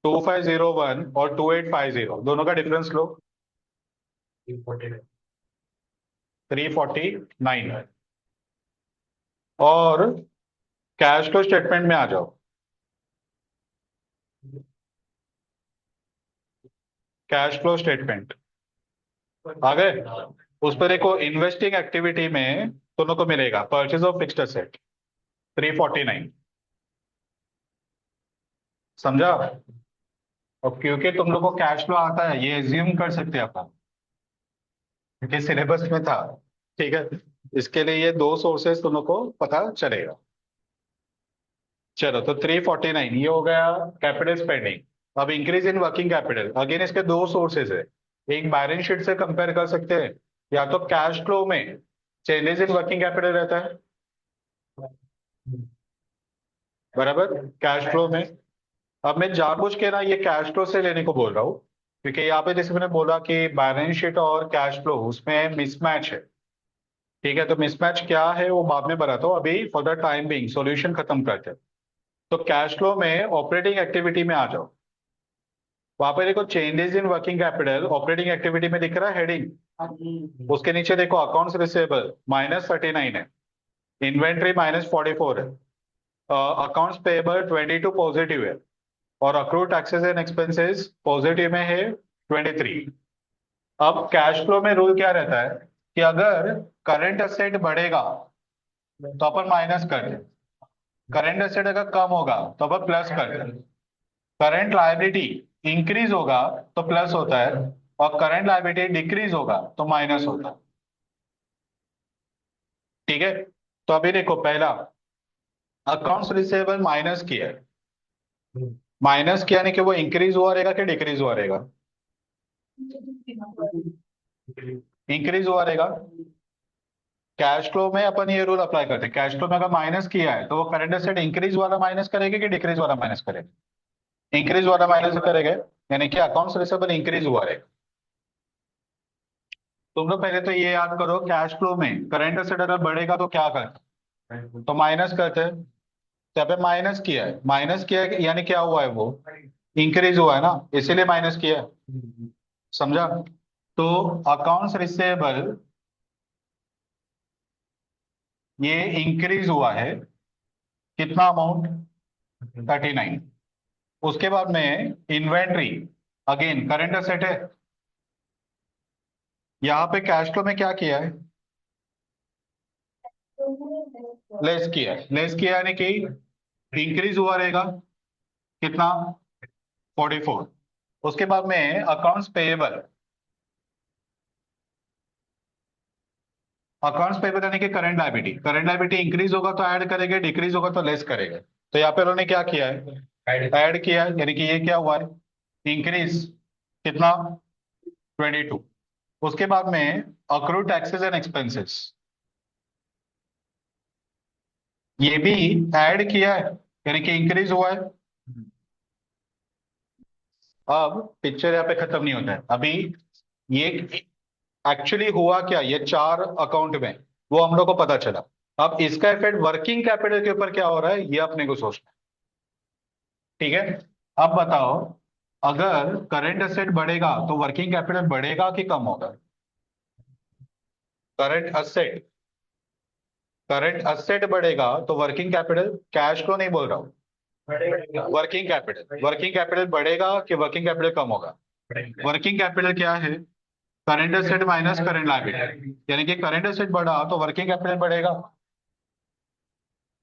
2501 और 2850 दोनों का डिफरेंस लो, 349। और कैश फ्लो स्टेटमेंट में आ जाओ। कैश फ्लो स्टेटमेंट आ गए। उस पर देखो इन्वेस्टिंग एक्टिविटी में दोनों को मिलेगा परचेज ऑफ फिक्स्ड एसेट 349। समझा। और क्योंकि तुम लोग को कैश फ्लो आता है, ये एज्यूम कर सकते हैं अपन, क्योंकि सिलेबस में था। ठीक है। इसके लिए ये दो सोर्सेस दोनों को पता चलेगा। चलो, तो 349 ये हो गया कैपिटल स्पेंडिंग। अब increase in working capital, again इसके दो सोर्सेज है। एक बैलेंस शीट से कंपेयर कर सकते हैं, या तो कैश फ्लो में चेंजेस इन वर्किंग कैपिटल रहता है, बराबर, कैश फ्लो में। अब मैं जानबूझ के ना ये कैश फ्लो से लेने को बोल रहा हूँ, क्योंकि यहाँ पे जैसे मैंने बोला कि बैलेंस शीट और कैश फ्लो उसमें मिसमैच है। ठीक है। तो मिसमैच क्या है वो बाद में बताता हूँ, अभी for the time being solution खत्म करते हैं। तो कैश फ्लो में ऑपरेटिंग एक्टिविटी में आ जाओ। वहां पे देखो changes in working capital operating activity में दिख रहा है हेडिंग, उसके नीचे देखो अकाउंट्स रिसीवेबल -39 है, इन्वेंट्री -44 है, अकाउंट्स पेएबल 22 पॉजिटिव है, और accrued taxes and expenses positive में है 23। अब कैश फ्लो में रूल क्या रहता है कि अगर करंट एसेट बढ़ेगा तो अपन माइनस कर दें, करंट एसेट अगर कम होगा तो अपन प्लस कर दें, करंट लायबिलिटी इंक्रीज होगा तो प्लस होता है, और करंट लायबिलिटी डिक्रीज होगा तो माइनस होता है। ठीक है। तो अभी देखो पहला अकाउंट्स रिसीवेबल माइनस किया है, माइनस किया नहीं कि वो इंक्रीज हुआ रहेगा कि डिक्रीज हुआ रहेगा, इंक्रीज हुआ रहेगा। कैश फ्लो में अपन ये रूल अप्लाई करते हैं, कैश फ्लो में अगर माइनस किया है तो वो करंट एसेट इंक्रीज वाला माइनस करेगा कि डिक्रीज वाला माइनस करेगा, इंक्रीज वाला माइनस करेगा, यानी कि अकाउंट्स रिसीवेबल इंक्रीज हुआ रहेगा। तुम लोग पहले तो ये याद करो, कैश फ्लो में करंट एसेट अगर बढ़ेगा तो क्या करते हैं, तो माइनस करते हैं। तो यहाँ पे माइनस किया है, माइनस किया है यानी क्या हुआ है, वो इंक्रीज हुआ है ना, इसीलिए माइनस किया है। समझा। तो अकाउंट्स रिसीवेबल ये इंक्रीज हुआ है कितना अमाउंट, 39। उसके बाद में इन्वेंट्री, अगेन करंट असेट है। यहाँ पे कैश फ्लो में क्या किया है, लेस किया यानी कि इंक्रीज हुआ रहेगा कितना, 44। उसके बाद में अकाउंट्स पेएबल, अकाउंट्स पेएबल यानी कि करंट लायबिलिटी इंक्रीज होगा तो ऐड करेंगे, डिक्रीज होगा तो लेस करेंगे। तो यहाँ पे उन्होंने क्या किया है, ऐड किया है, यानी कि ये क्या हुआ है, इंक्रीज कितना, 22। उसके बाद में अक्रूड टैक्सेस एंड एक्सपेंसेस, ये भी ऐड किया है यानी कि इंक्रीज हुआ है। अब पिक्चर यहाँ पे खत्म नहीं होता है अभी, ये एक्चुअली हुआ क्या, ये चार अकाउंट में वो हम लोग को पता चला। अब इसका इफेक्ट वर्किंग कैपिटल के ऊपर क्या हो रहा है ये अपने को सोचना है। ठीक है, अब बताओ, अगर करंट असेट बढ़ेगा तो वर्किंग कैपिटल बढ़ेगा कि कम होगा, करंट असेट, करंट असेट बढ़ेगा तो वर्किंग कैपिटल, कैश को नहीं बोल रहा हूँ, वर्किंग कैपिटल बढ़ेगा कि वर्किंग कैपिटल कम होगा। वर्किंग कैपिटल क्या है, current asset minus current liability, यानी कि करंट एसेट बढ़ा तो वर्किंग कैपिटल बढ़ेगा।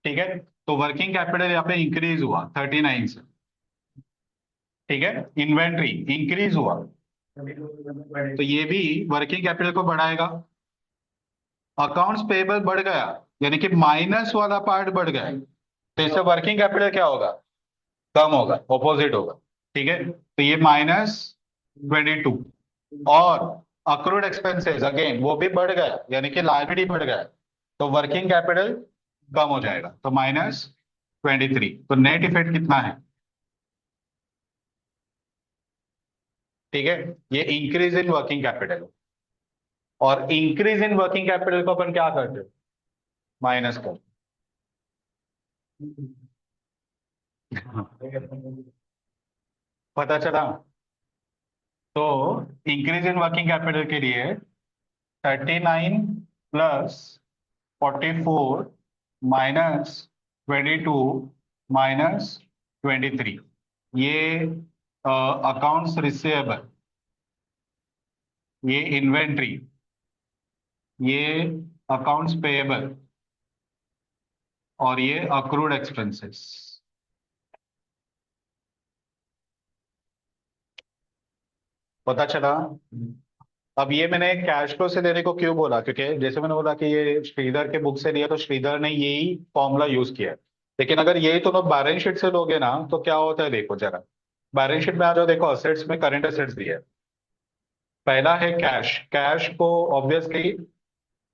ठीक है, तो वर्किंग कैपिटल यहाँ पे इंक्रीज हुआ 39 से। ठीक है, इन्वेंट्री इंक्रीज हुआ तो ये भी वर्किंग कैपिटल को बढ़ाएगा। अकाउंट्स पेबल बढ़ गया यानी कि माइनस वाला पार्ट बढ़ गया, तो इससे वर्किंग कैपिटल क्या होगा, कम होगा, ऑपोजिट होगा। ठीक है, तो ये -22। और अक्रूड एक्सपेंसेस अगेन वो भी बढ़ गया यानी कि लायबिलिटी बढ़ गया, तो वर्किंग कैपिटल कम हो जाएगा, तो -23। तो नेट इफेक्ट कितना है, ठीक है, ये इंक्रीज इन वर्किंग कैपिटल। और इंक्रीज इन वर्किंग कैपिटल को अपन क्या करते हैं, माइनस कर। पता चला। तो इंक्रीज इन वर्किंग कैपिटल के लिए 39 प्लस 44 -22 -23, ये अकाउंट्स रिसीवेबल, ये इन्वेंट्री, ये अकाउंट्स पेएबल, और ये अक्रूड एक्सपेंसेस। पता चला। अब ये मैंने कैश फ्लो से लेने को क्यों बोला, क्योंकि जैसे मैंने बोला कि ये श्रीधर के बुक से लिया तो श्रीधर ने यही फॉर्मूला यूज किया है। लेकिन अगर यही तो लोग बैलेंस शीट से लोगे ना तो क्या होता है, देखो जरा बैलेंस शीट में आ जाओ, देखो असेट्स में करंट असेट्स दिया है। पहला है कैश, कैश को obviously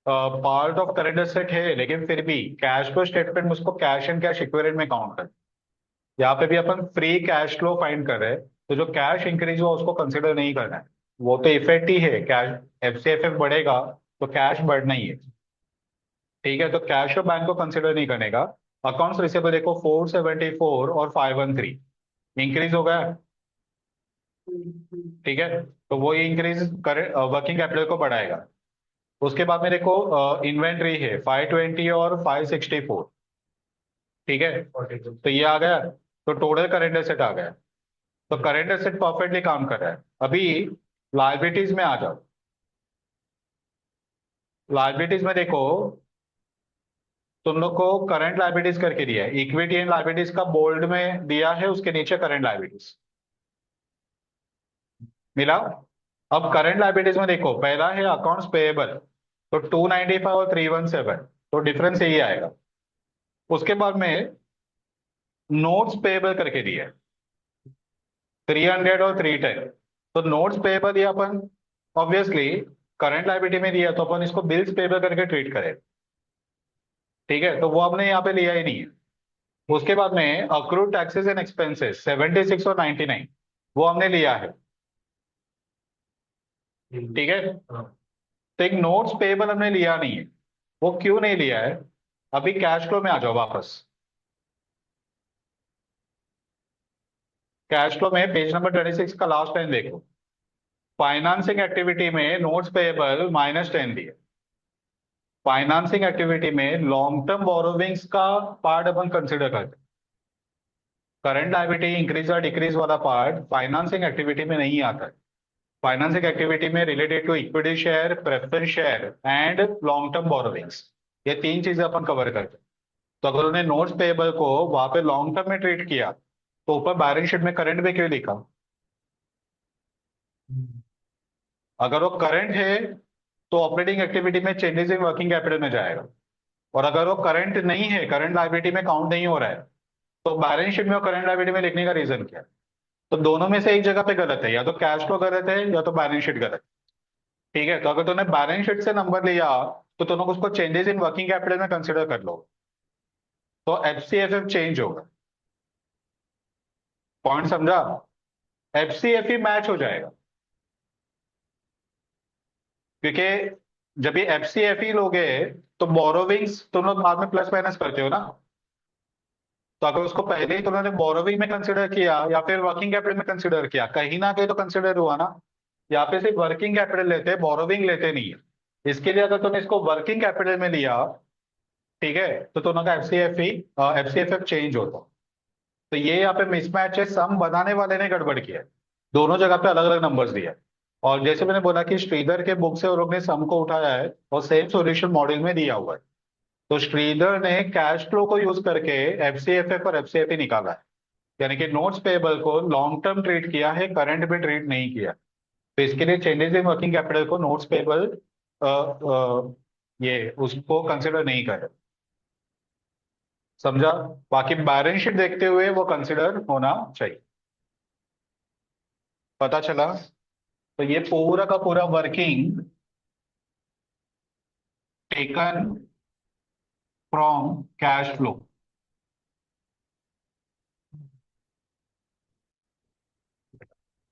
part of current asset है, लेकिन फिर भी कैश फ्लो स्टेटमेंट में उसको कैश एंड कैश इक्विवेलेंट में काउंट कर। यहाँ पे भी अपन फ्री कैश फ्लो फाइंड कर रहे हैं, तो जो कैश इंक्रीज हुआ उसको कंसिडर नहीं करना है, वो तो इफेक्ट ही है कैश, एफसीएफएफ बढ़ेगा तो कैश बढ़ना ही है। ठीक है, तो कैश और बैंक को कंसिडर नहीं करने का। अकाउंट्स रिसीवेबल देखो 474 और 513 इंक्रीज हो गया। ठीक है, तो वो इंक्रीज करे वर्किंग कैपिटल को बढ़ाएगा। उसके बाद में देखो इन्वेंट्री है 520 और 564। ठीक है, तो ये आ गया, तो टोटल करेंट एसेट आ गया, तो करेंट एसेट परफेक्टली काम कर रहा है। अभी लाइबिलिटीज में आ जाओ, लाइबिलिटीज में देखो, तुम लोग को करंट लाइबिलिटीज करके दिया है, इक्विटी एंड लाइबिलिटीज का बोल्ड में दिया है, उसके नीचे करंट लाइबिलिटीज मिला। अब करंट लाइबिलिटीज में देखो, पहला है अकाउंट्स पेएबल, तो 295 और 317, तो डिफरेंस यही आएगा। उसके बाद में नोट्स पेएबल करके दिया है 300 और 310, तो नोट्स पेएबल ये अपन ऑब्वियसली करंट लाइबिलिटी में दिया, तो अपन इसको बिल्स पेएबल करके ट्रीट करें। ठीक है, तो वो हमने यहाँ पे लिया ही नहीं है। उसके बाद में अक्रूड टैक्सेस एंड एक्सपेंसेस 76 और 99 वो हमने लिया है। ठीक है, तो एक नोट्स पेएबल हमने लिया नहीं है, वो क्यों नहीं लिया है, अभी कैश फ्लो में आ जाओ वापस। कैश फ्लो में पेज नंबर 26 का लास्ट लाइन देखो, फाइनेंसिंग एक्टिविटी में नोट्स पेएबल -10 दिए। फाइनेंसिंग एक्टिविटी में लॉन्ग टर्म बोरोविंग्स का पार्ट अपन कंसिडर करते हैं। करंट लायबिलिटी इंक्रीज और डिक्रीज वाला पार्ट फाइनेंसिंग एक्टिविटी में नहीं आता है। फाइनेंसिंग एक्टिविटी में related to equity share, preference share and long term borrowings, ये तीन चीजें अपन कवर करते हैं। तो अगर उन्होंने नोट्स पेएबल को वहां पे लॉन्ग टर्म में ट्रीट किया तो ऊपर बैलेंस शीट में करंट में क्यों लिखा? अगर वो करंट है तो ऑपरेटिंग एक्टिविटी में चेंजेस इन वर्किंग कैपिटल में जाएगा, और अगर वो करंट नहीं है, करंट लायबिलिटी में काउंट नहीं हो रहा है, तो बैलेंस शीट में और करंट लायबिलिटी में लिखने का रीजन क्या है? तो दोनों में से एक जगह पे गलत है, या तो कैश फ्लो गलत है या तो बैलेंस शीट गलत है। ठीक है, तो अगर तूने बैलेंस शीट से नंबर लिया तो तुम उसको चेंजेस इन वर्किंग कैपिटल में कंसिडर कर लो, तो एफसीएफएफ चेंज होगा। पॉइंट समझा? एफसीएफ ही मैच हो जाएगा, क्योंकि जब ये एफसीएफ ही लोगे तो बोरोविंग्स तुम लोग बाद में प्लस माइनस करते हो ना। तो अगर उसको पहले ही तुमने बोरोविंग में कंसिडर किया या फिर वर्किंग कैपिटल में कंसिडर किया, कहीं ना कहीं तो कंसिडर हुआ ना। यहाँ पे सिर्फ वर्किंग कैपिटल लेते, बोरोविंग लेते नहीं है। इसके लिए अगर तुमने इसको वर्किंग कैपिटल में लिया, ठीक है, तो दोनों का एफसीएफ चेंज होता। तो ये यहाँ पे मिसमैच है, सम बनाने वाले ने गड़बड़ किया है। दोनों जगह पे अलग अलग नंबर्स दिया है। और जैसे मैंने बोला कि श्रीधर के बुक से वो लोग ने सम को उठाया है और सेम सॉल्यूशन मॉडल में दिया हुआ है। तो श्रीधर ने कैश फ्लो को यूज करके एफसीएफएफ और एफसीएफई निकाला है, यानी कि नोट्स पेबल को लॉन्ग टर्म ट्रीट किया है, करंट में ट्रीट नहीं किया। तो इसके लिए चेंजेस इन वर्किंग कैपिटल को नोट्स पेबल ये उसको कंसिडर नहीं करे। समझा? बाकी बैलेंस शीट देखते हुए वो कंसिडर होना चाहिए। पता चला? तो ये पूरा का पूरा working taken from cash flow.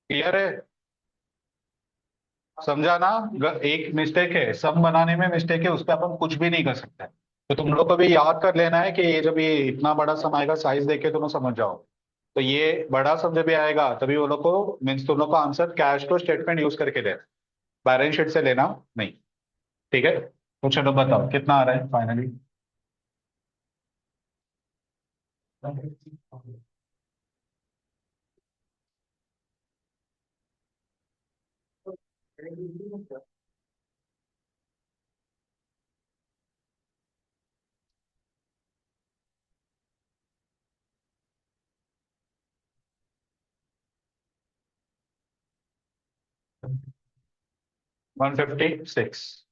Clear है? समझा ना? एक मिस्टेक है, सम बनाने में मिस्टेक है, उस पर अपन कुछ भी नहीं कर सकते। तो तुम लोग को भी याद कर लेना है कि ये जब ये इतना बड़ा सम आएगा, साइज देख के तुम समझ जाओ। तो ये बड़ा सम जब भी आएगा तभी वो लोग को मीन्स तुम लोग को answer cash flow statement use करके देना, बैलेंस शीट से लेना नहीं। ठीक है, तो चलो बताओ कितना आ रहा है फाइनली। 156।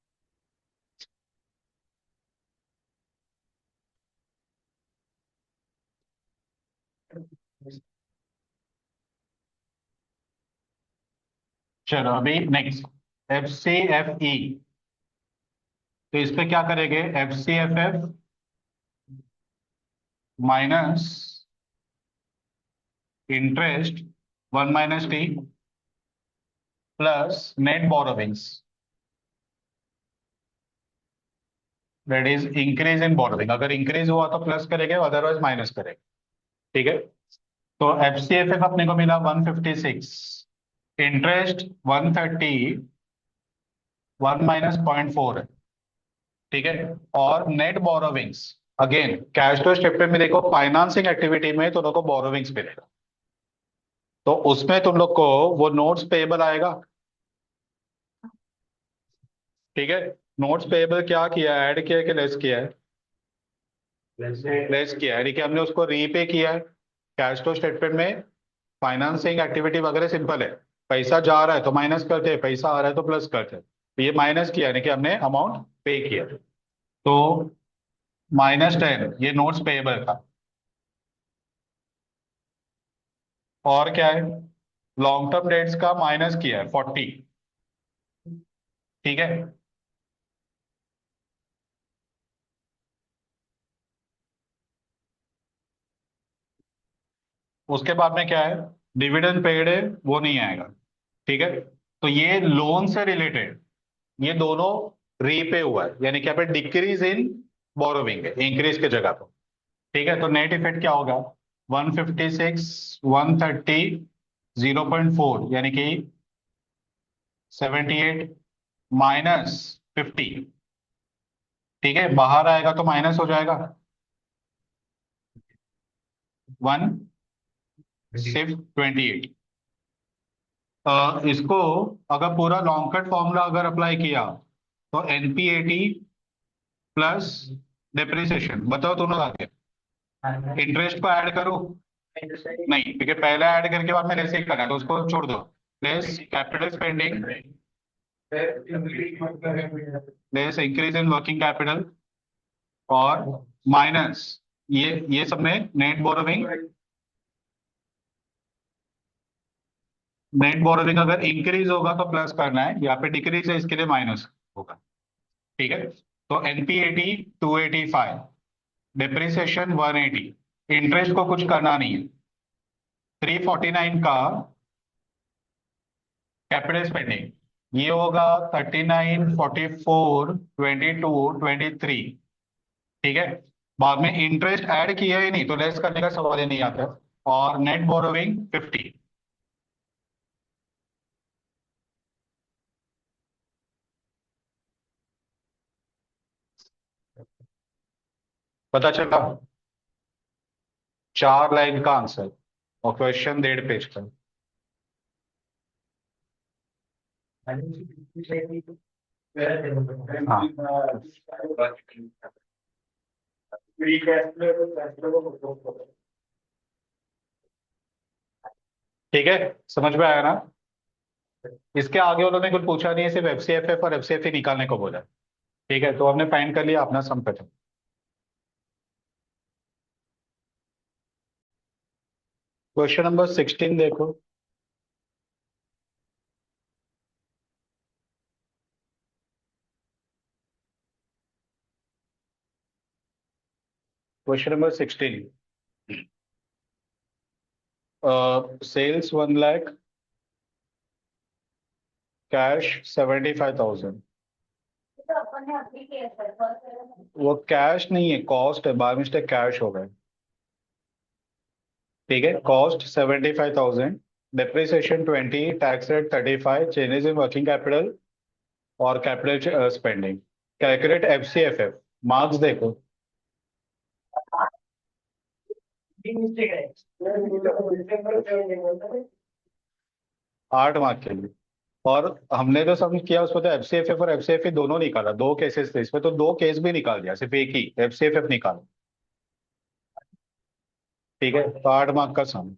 चलो अभी नेक्स्ट, एफ सी एफ ई। तो इस पे क्या करेंगे? F C F F minus interest 1 - T plus net borrowings, that is increase in borrowing. अगर इंक्रीज हुआ तो प्लस करेंगे, अदरवाइज माइनस करेंगे। ठीक है, तो एफ सी एफ एफ अपने को मिला 156, इंटरेस्ट 130, 1 - 0.4 है। ठीक है, और net borrowings, again cash flow statement में देखो, फाइनेंसिंग एक्टिविटी में तो लोग को बोरोविंग्स मिलेगा, तो उसमें तुम लोग को वो नोट्स पेएबल आएगा। ठीक है, नोट्स पेएबल क्या किया, ऐड किया है कि लेस किया है? लेस किया है, यानी कि हमने उसको रीपे किया है। कैश फ्लो स्टेटमेंट में फाइनेंसिंग एक्टिविटी वगैरह सिंपल है, पैसा जा रहा है तो माइनस करते हैं, पैसा आ रहा है तो प्लस करते हैं। तो ये माइनस किया यानी कि हमने अमाउंट पे किया, तो -10 ये नोट्स पेएबल का। और क्या है? लॉन्ग टर्म डेट्स का माइनस किया है 40। ठीक है, उसके बाद में क्या है? डिविडेंड पेड है, वो नहीं आएगा। ठीक है, तो ये लोन से रिलेटेड, ये दोनों रीपे हुआ है, यानी कि यहाँ पे डिक्रीज इन बोरोविंग है, इंक्रीज के जगह पर। ठीक है, तो नेट इफेक्ट क्या होगा? 156, 130, 0.4 यानी कि 78 -50। ठीक है, बाहर आएगा तो माइनस हो जाएगा 1/28। इसको अगर पूरा लॉन्ग कट फॉर्मूला अगर अप्लाई किया तो NPAT प्लस डिप्रिसिएशन, बताओ दोनों आ गया। इंटरेस्ट को ऐड करो, नहीं क्योंकि पहले ऐड करके बाद में ऐसे ही करना है, तो उसको छोड़ दो। Plus capital spending, plus increase in working capital, और माइनस ये सब में नेट बोरोविंग अगर इंक्रीज होगा तो प्लस करना है, यहाँ पे डिक्रीज है इसके लिए माइनस होगा। ठीक है, तो NPAT 285, डिप्रिसिएशन 180, इंटरेस्ट को कुछ करना नहीं है। 349 का कैपिटल स्पेंडिंग ये होगा 39, 44, 22, 23। ठीक है, बाद में इंटरेस्ट ऐड किया ही नहीं तो लेस करने का सवाल ही नहीं आता। और नेट बोरोविंग 50। पता चला, 4 लाइन का आंसर और क्वेश्चन 1.5 पेज का। हाँ, ठीक है, समझ में आया ना। इसके आगे उन्होंने कुछ पूछा नहीं है, सिर्फ FCFF और FCFE निकालने को बोला। ठीक है, तो हमने फाइंड कर लिया, अपना सम करें। क्वेश्चन नंबर 16 देखो। Question number 16, sales 1 lakh, cash 75,000। वो कैश नहीं है, कॉस्ट है, बाय मिस्टेक कैश हो गए। ठीक है, cost 75,000, depreciation 20, tax rate 35, changes in working capital और capital spending. Calculate FCFF, marks देखो। 8 मार्क के लिए। और हमने जो सम किया उसमें तो FCFF और FCFE दोनों निकाला, 2 केसेस थे इसमें, तो 2 केस भी निकाल दिया, सिर्फ एक ही FCFF निकाला। ठीक है, तो 8 मार्क का सम।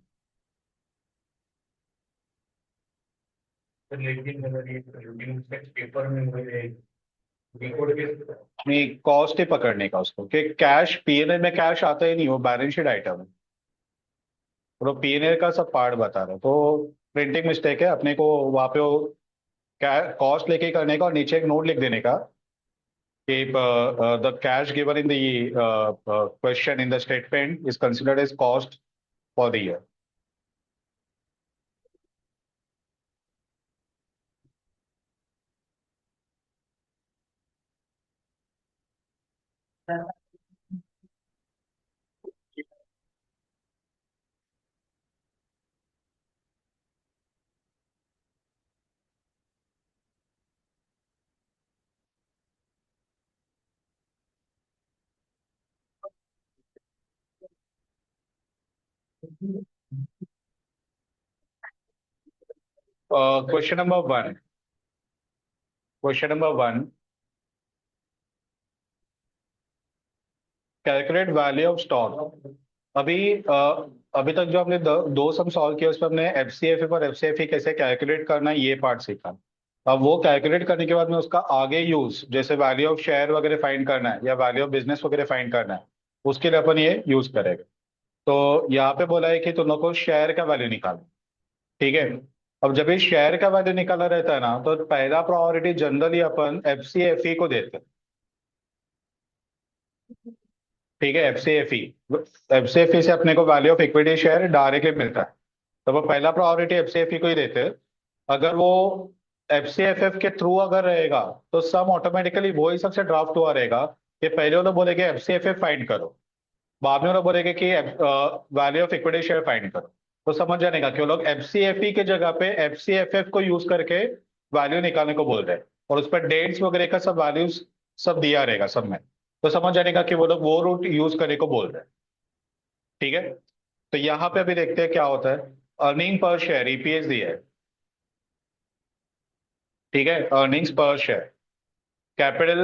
नहीं, कॉस्ट ही पकड़ने का उसको, कि कैश PNL में कैश आता ही नहीं, वो बैलेंस शीट आइटम है। तो PNL का सब पार्ट बता रहे, तो प्रिंटिंग मिस्टेक है, अपने को वहां पे वो कॉस्ट लेके करने का और नीचे एक नोट लिख देने का कि the cash given in the question in the statement is considered as cost for the year. Question number 1, question number 1, calculate value of stock. अभी अभी तक जो हमने दो सम सॉल्व किया उसमें हमने FCFF और FCFE कैसे कैलकुलेट करना है ये पार्ट सीखा। अब वो कैलकुलेट करने के बाद में उसका आगे यूज, जैसे वैल्यू ऑफ शेयर वगैरह फाइंड करना है या वैल्यू ऑफ बिजनेस वगैरह फाइंड करना है, उसके लिए अपन ये यूज करेंगे। तो यहाँ पे बोला है कि तुम लोग को शेयर का वैल्यू निकालना। ठीक है, अब जब ये शेयर का वैल्यू निकाला रहता है ना, तो पहला प्रायोरिटी जनरली अपन FCFE को देते हैं। ठीक है, FCFE से अपने को value of equity share directly मिलता है, तो वो पहला प्रायोरिटी FCFE को ही देते हैं। अगर वो FCFF के थ्रू अगर रहेगा तो सम ऑटोमेटिकली वो ही सबसे ड्राफ्ट हुआ रहेगा कि पहले वो लोग बोलेंगे FCFF फाइंड करो, बाद में वो लोग बोलेंगे कि value of equity share find करो। तो समझ जाने का कि वो लोग FCFE के जगह पे FCFF को यूज करके वैल्यू निकालने को बोल रहे हैं, और उस पर डेट्स वगैरह का सब वैल्यूज सब दिया रहेगा सब में। तो समझ जानेगा कि वो लोग वो रूट यूज करने को बोल रहे हैं। ठीक है। तो यहाँ पे अभी देखते हैं क्या होता है। अर्निंग पर शेयर ईपीएस दिया है। ठीक है, earnings per share, capital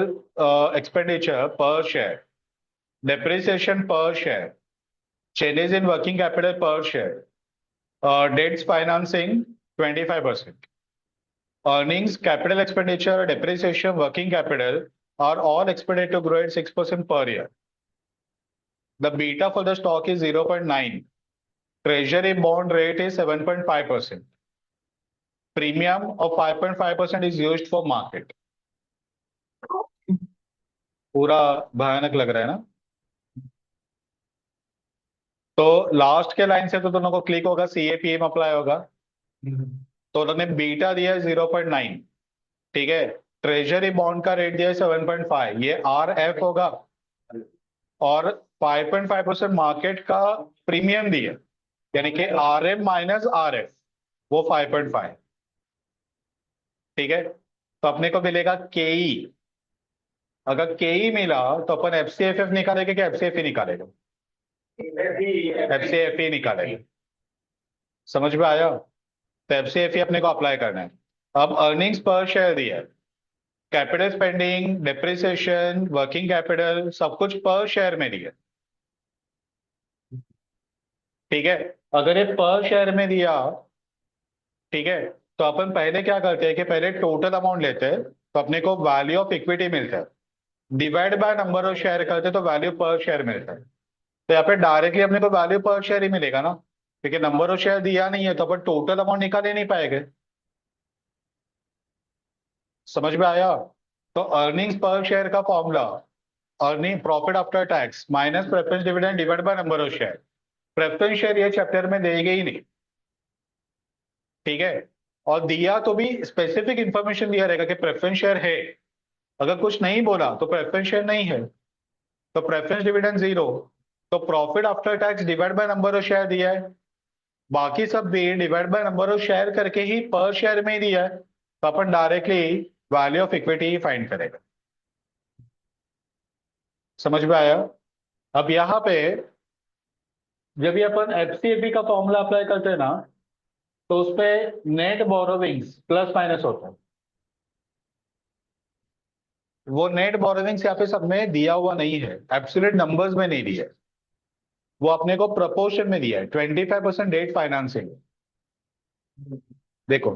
expenditure per share, depreciation per share, changes in working capital per share, debts financing 25%, earnings, capital expenditure, depreciation, working capital are all expected to grow at 6% per year. The beta for the stock is 0.9. Treasury bond rate is 7.5%. Premium of 5.5% is used for market. पूरा भयानक लग रहा है ना। तो last के line से तो दोनों को क्लिक होगा, सीएपीएम अप्लाई होगा। तो उन्होंने बीटा दिया है 0.9। ठीक है, ट्रेजरी बॉन्ड का रेट दिया है 7.5, ये आर एफ होगा। और 5.5% मार्केट का प्रीमियम दिया, यानी कि R M minus R F, वो 5.5। ठीक है, तो अपने को मिलेगा केई। अगर केई मिला तो अपन एफ सी एफ एफ निकालेंगे कि एफ सी एफ ई निकालेगा? एफ सी एफ ई निकालेंगे। समझ में आया? तो एफ सी एफ ई अपने को अप्लाई करना है। अब अर्निंग्स पर शेयर दिया है, capital spending, depreciation, working capital, सब कुछ पर शेयर में दिया है। ठीक है, अगर ये पर शेयर में दिया, ठीक है, तो अपन पहले क्या करते हैं कि पहले टोटल अमाउंट लेते हैं, तो अपने को वैल्यू ऑफ इक्विटी मिलता है, divide by number of share करते हैं तो वैल्यू पर शेयर मिलता है। तो यहाँ पे डायरेक्टली अपने को वैल्यू पर शेयर ही मिलेगा ना, क्योंकि नंबर ऑफ शेयर दिया नहीं है तो अपन टोटल अमाउंट निकाल ही नहीं पाएंगे। समझ में आया? तो अर्निंग्स पर शेयर का formula, earning profit after tax minus preference dividend divide by number of share. Preference share ये चैप्टर में देंगे ही नहीं। ठीक है, और दिया तो भी स्पेसिफिक इंफॉर्मेशन दिया रहेगा कि प्रेफरेंस शेयर है। अगर कुछ नहीं बोला तो प्रेफरेंस शेयर नहीं है, तो प्रेफरेंस डिविडेंड जीरो। तो profit after tax divide by number of share दिया है, बाकी सब भी divide by number of share करके ही पर शेयर में ही दिया है, तो अपन डायरेक्टली वैल्यू ऑफ इक्विटी ही फाइंड करेगा। समझ में आया? अब यहाँ पे जब भी अपन एफसीएफी का फॉर्मूला अप्लाई करते हैं ना, तो उस पे नेट बोरोविंग्स प्लस माइनस होता है। वो नेट बोरोविंग्स यहाँ पे सब में दिया हुआ नहीं है, एब्सोल्यूट नंबर्स में नहीं दिया है, वो अपने को प्रपोर्शन में दिया है, 25% डेट फाइनेंसिंग। देखो,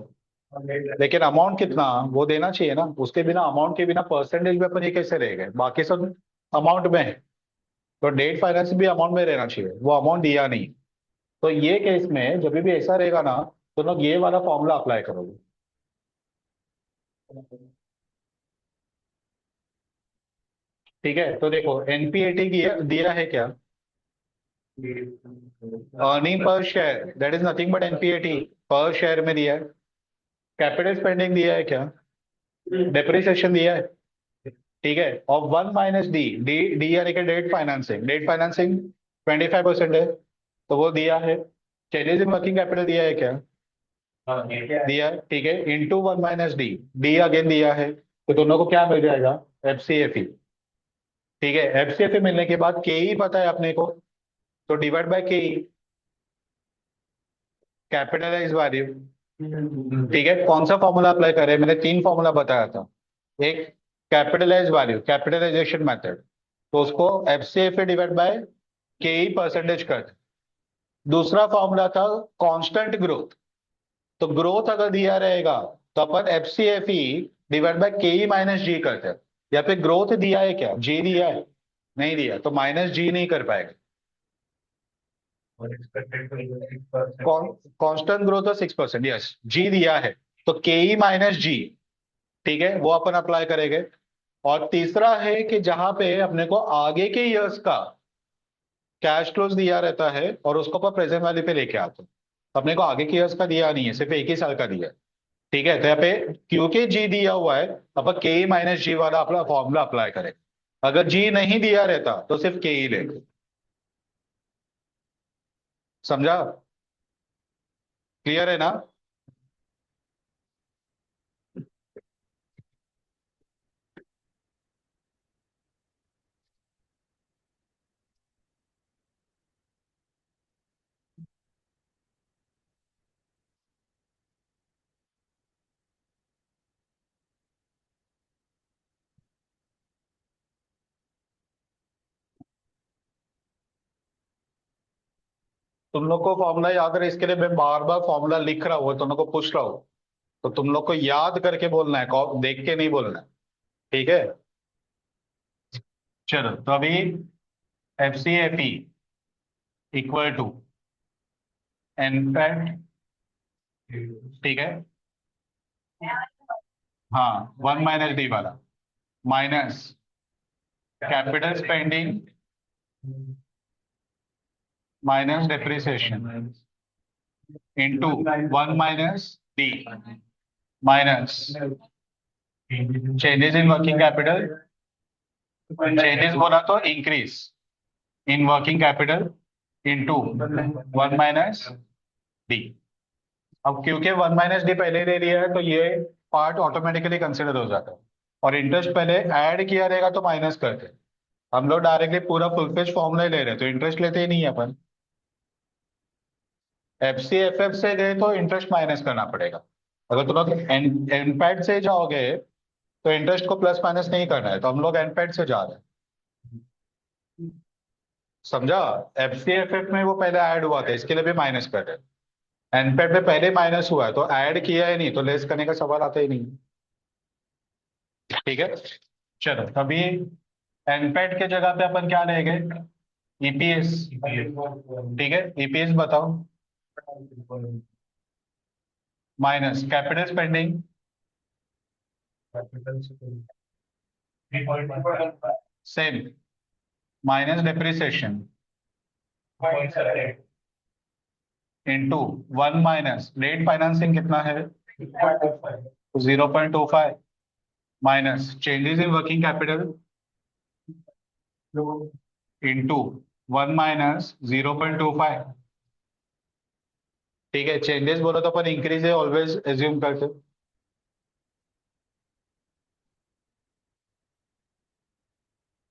लेकिन अमाउंट कितना वो देना चाहिए ना, उसके बिना, अमाउंट के बिना परसेंटेज में अपन ये कैसे रह गए, बाकी सब अमाउंट में है। तो डेट फाइनेंस भी अमाउंट में रहना चाहिए, वो अमाउंट दिया नहीं। तो ये केस में जब भी ऐसा रहेगा ना, तो लोग ये वाला फॉर्मूला अप्लाई करोगे। ठीक है, तो देखो एनपीएटी दिया है क्या? Earning per share, that is nothing but NPAT, पर शेयर में दिया है। कैपिटल स्पेंडिंग दिया है क्या? डेप्रिसिएशन दिया है। ठीक है, और 1 - डी, डी यानी कि डेट फाइनेंसिंग, डेट फाइनेंसिंग 25% है, तो वो दिया है। चेंजेस इन वर्किंग कैपिटल दिया है क्या? दिया है। ठीक है, इंटू 1 - डी, डी अगेन दिया है, तो दोनों को क्या मिल जाएगा? एफ सी एफ ई। ठीक है, एफ सी एफ ई मिलने के बाद के ई पता है अपने को, तो divide by K E, capitalise value. ठीक है, कौन सा फॉर्मूला अप्लाई करें? मैंने तीन फॉर्मूला बताया था। एक कैपिटलाइज वैल्यू, कैपिटलाइजेशन मेथड, तो उसको F C F A divide by K E percentage कर। दूसरा फॉर्मूला था कांस्टेंट ग्रोथ, तो ग्रोथ अगर दिया रहेगा तो अपन F C F E divide by K E minus जी करते हैं। या फिर ग्रोथ दिया है क्या? जी दिया है? नहीं दिया, तो माइनस जी नहीं कर पाएगा। कांस्टेंट ग्रोथ है 6%, यस, जी दिया है, तो के ई माइनस जी। ठीक है, वो अपन अप्लाई करेंगे। और तीसरा है कि जहां पे अपने को आगे के ईयर्स का कैश फ्लोज दिया रहता है और उसको अपन प्रेजेंट वैल्यू पे लेके आते हैं, अपने को आगे के ईयर्स का दिया नहीं है, सिर्फ एक ही साल का दिया है। ठीक है, तो यहाँ पे क्योंकि जी दिया हुआ है, अपन के माइनस जी वाला अपना फॉर्मूला अप्लाई करें। अगर जी नहीं दिया रहता तो सिर्फ के ही ले। समझा? क्लियर है ना? तुम लोग को फॉर्मूला याद रहे, इसके लिए मैं बार बार फॉर्मूला लिख रहा हूँ, तुम लोग को पूछ रहा हूँ, तो तुम लोग को याद करके बोलना है, देख के नहीं बोलना है। ठीक है। चलो तो अभी F C F E equal to NPAT. ठीक है। हाँ, 1 - डी वाला, minus capital spending minus depreciation into 1 - D minus changes in working capital. Changes बोला तो increase in working capital into 1 - D. अब क्योंकि 1 - डी पहले ले लिया है तो ये पार्ट ऑटोमेटिकली कंसिडर हो जाता है, और इंटरेस्ट पहले ऐड किया रहेगा तो माइनस करते। हम लोग डायरेक्टली पूरा फुल पेज फॉर्मूला ही ले रहे हैं, तो इंटरेस्ट लेते ही नहीं है अपन। एफ सी एफ एफ से गए तो इंटरेस्ट माइनस करना पड़ेगा। अगर तुम लोग एनपैड से जाओगे तो इंटरेस्ट को प्लस माइनस नहीं करना है, तो हम लोग एनपैड से जा रहे हैं। समझा? एफ सी एफ एफ में वो पहले ऐड हुआ था, इसके लिए भी माइनस कर रहे हैं। एनपैड में पहले माइनस हुआ है तो ऐड किया ही नहीं, तो लेस करने का सवाल आता ही नहीं। ठीक है। चलो अभी एनपैड के जगह पे अपन क्या लेंगे? ईपीएस। ठीक है, ईपीएस बताओ। Minus capital spending same, minus depreciation into 1 - debt financing कितना है? 0.25 minus changes in working capital into 1 - 0.25। ठीक है, चेंजेस बोलो तो अपन इंक्रीज है ऑलवेज एज्यूम करते।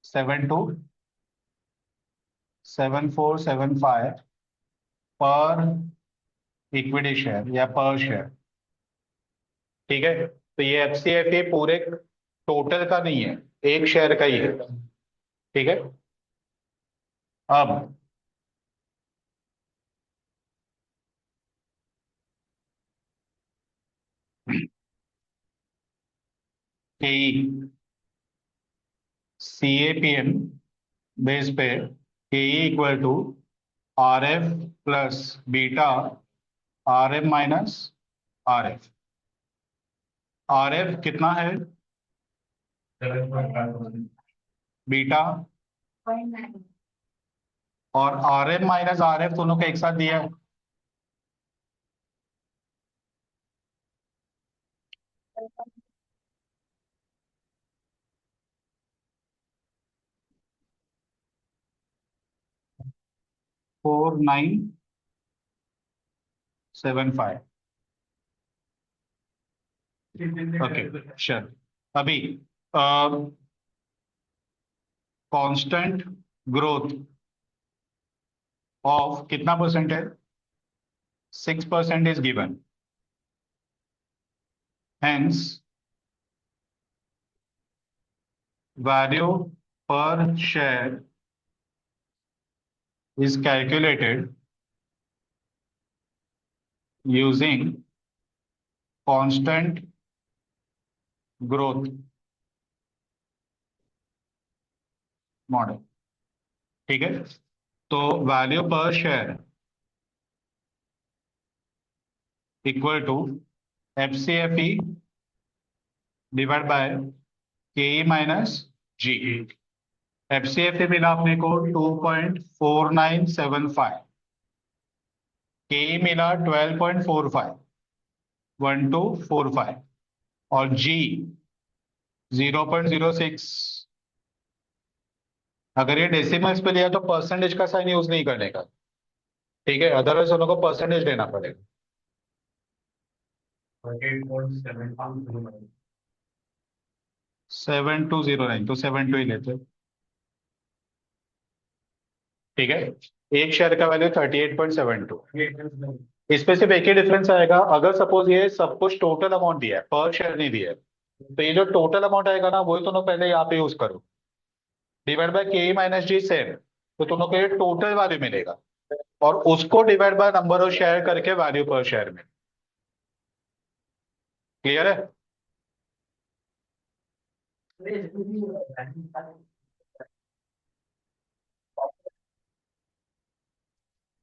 727475 पर इक्विटी शेयर या पर शेयर। ठीक है, तो ये एफ सी एफ ए पूरे टोटल का नहीं है, एक शेयर का ही है। ठीक है। अब K C A P M base पे K equal to R F plus beta R M minus R F. R F कितना है? बीटा, और R M minus R F दोनों को एक साथ दिया है। 4975। Okay sure. अभी कांस्टेंट ग्रोथ ऑफ कितना परसेंट है? 6% is given, hence value per share is calculated using constant growth model. ठीक है, तो value per share equal to F C F E divide by K E minus G. F C F E मिला अपने को 2.4975, के ई मिला 12.45, 1245, और जी 0.06। अगर ये डेसिमल्स पे लिया तो परसेंटेज का साइन यूज नहीं करने का। ठीक है, अदरवाइज उन लोगों को परसेंटेज देना पड़ेगा। 7209, तो 72 ही लेते। ठीक है, एक शेयर का वैल्यू 38.72। इस पे सिर्फ एक ही डिफरेंस आएगा, अगर सपोज ये सब कुछ टोटल अमाउंट दिया है, पर शेयर नहीं दिया है, तो ये जो टोटल अमाउंट आएगा ना वही दोनों पहले यहाँ पे यूज करो, डिवाइड बाय के माइनस जी सेम, तो दोनों को ये टोटल वैल्यू मिलेगा। और उसको divide by number of share करके वैल्यू पर शेयर में। क्लियर है?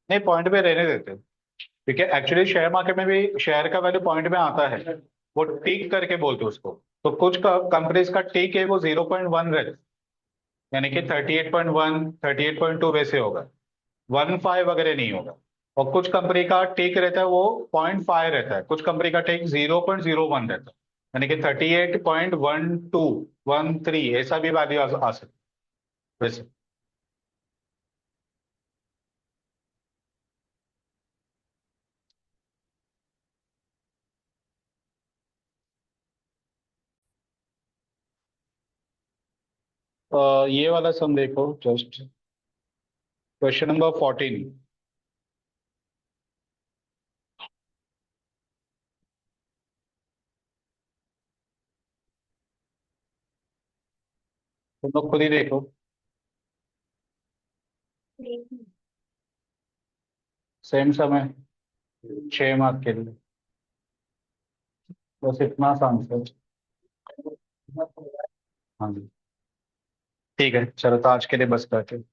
नहीं, पॉइंट पे रहने देते, ठीक है। एक्चुअली शेयर मार्केट में भी शेयर का वैल्यू पॉइंट में आता है, वो टिक करके बोलते हैं उसको। तो कुछ कंपनीज का टिक है वो 0.1 रहता है, यानी कि 38.1 38.2 वैसे होगा, 1.5 वगैरह नहीं होगा। और कुछ कंपनी का टिक रहता है वो 0.5 रहता है, कुछ कंपनी का टिक 0.01 रहता है, यानी कि 38.12 13 ऐसा भी वैल्यू आ सकता है वैसे। ये वाला सम देखो जस्ट, क्वेश्चन नंबर 14। तुम लोग खुद ही देखो। समय 6 मार्क के लिए, बस इतना सा आंसर। हाँ जी। ठीक है, चलो तो आज के लिए बस करते हैं।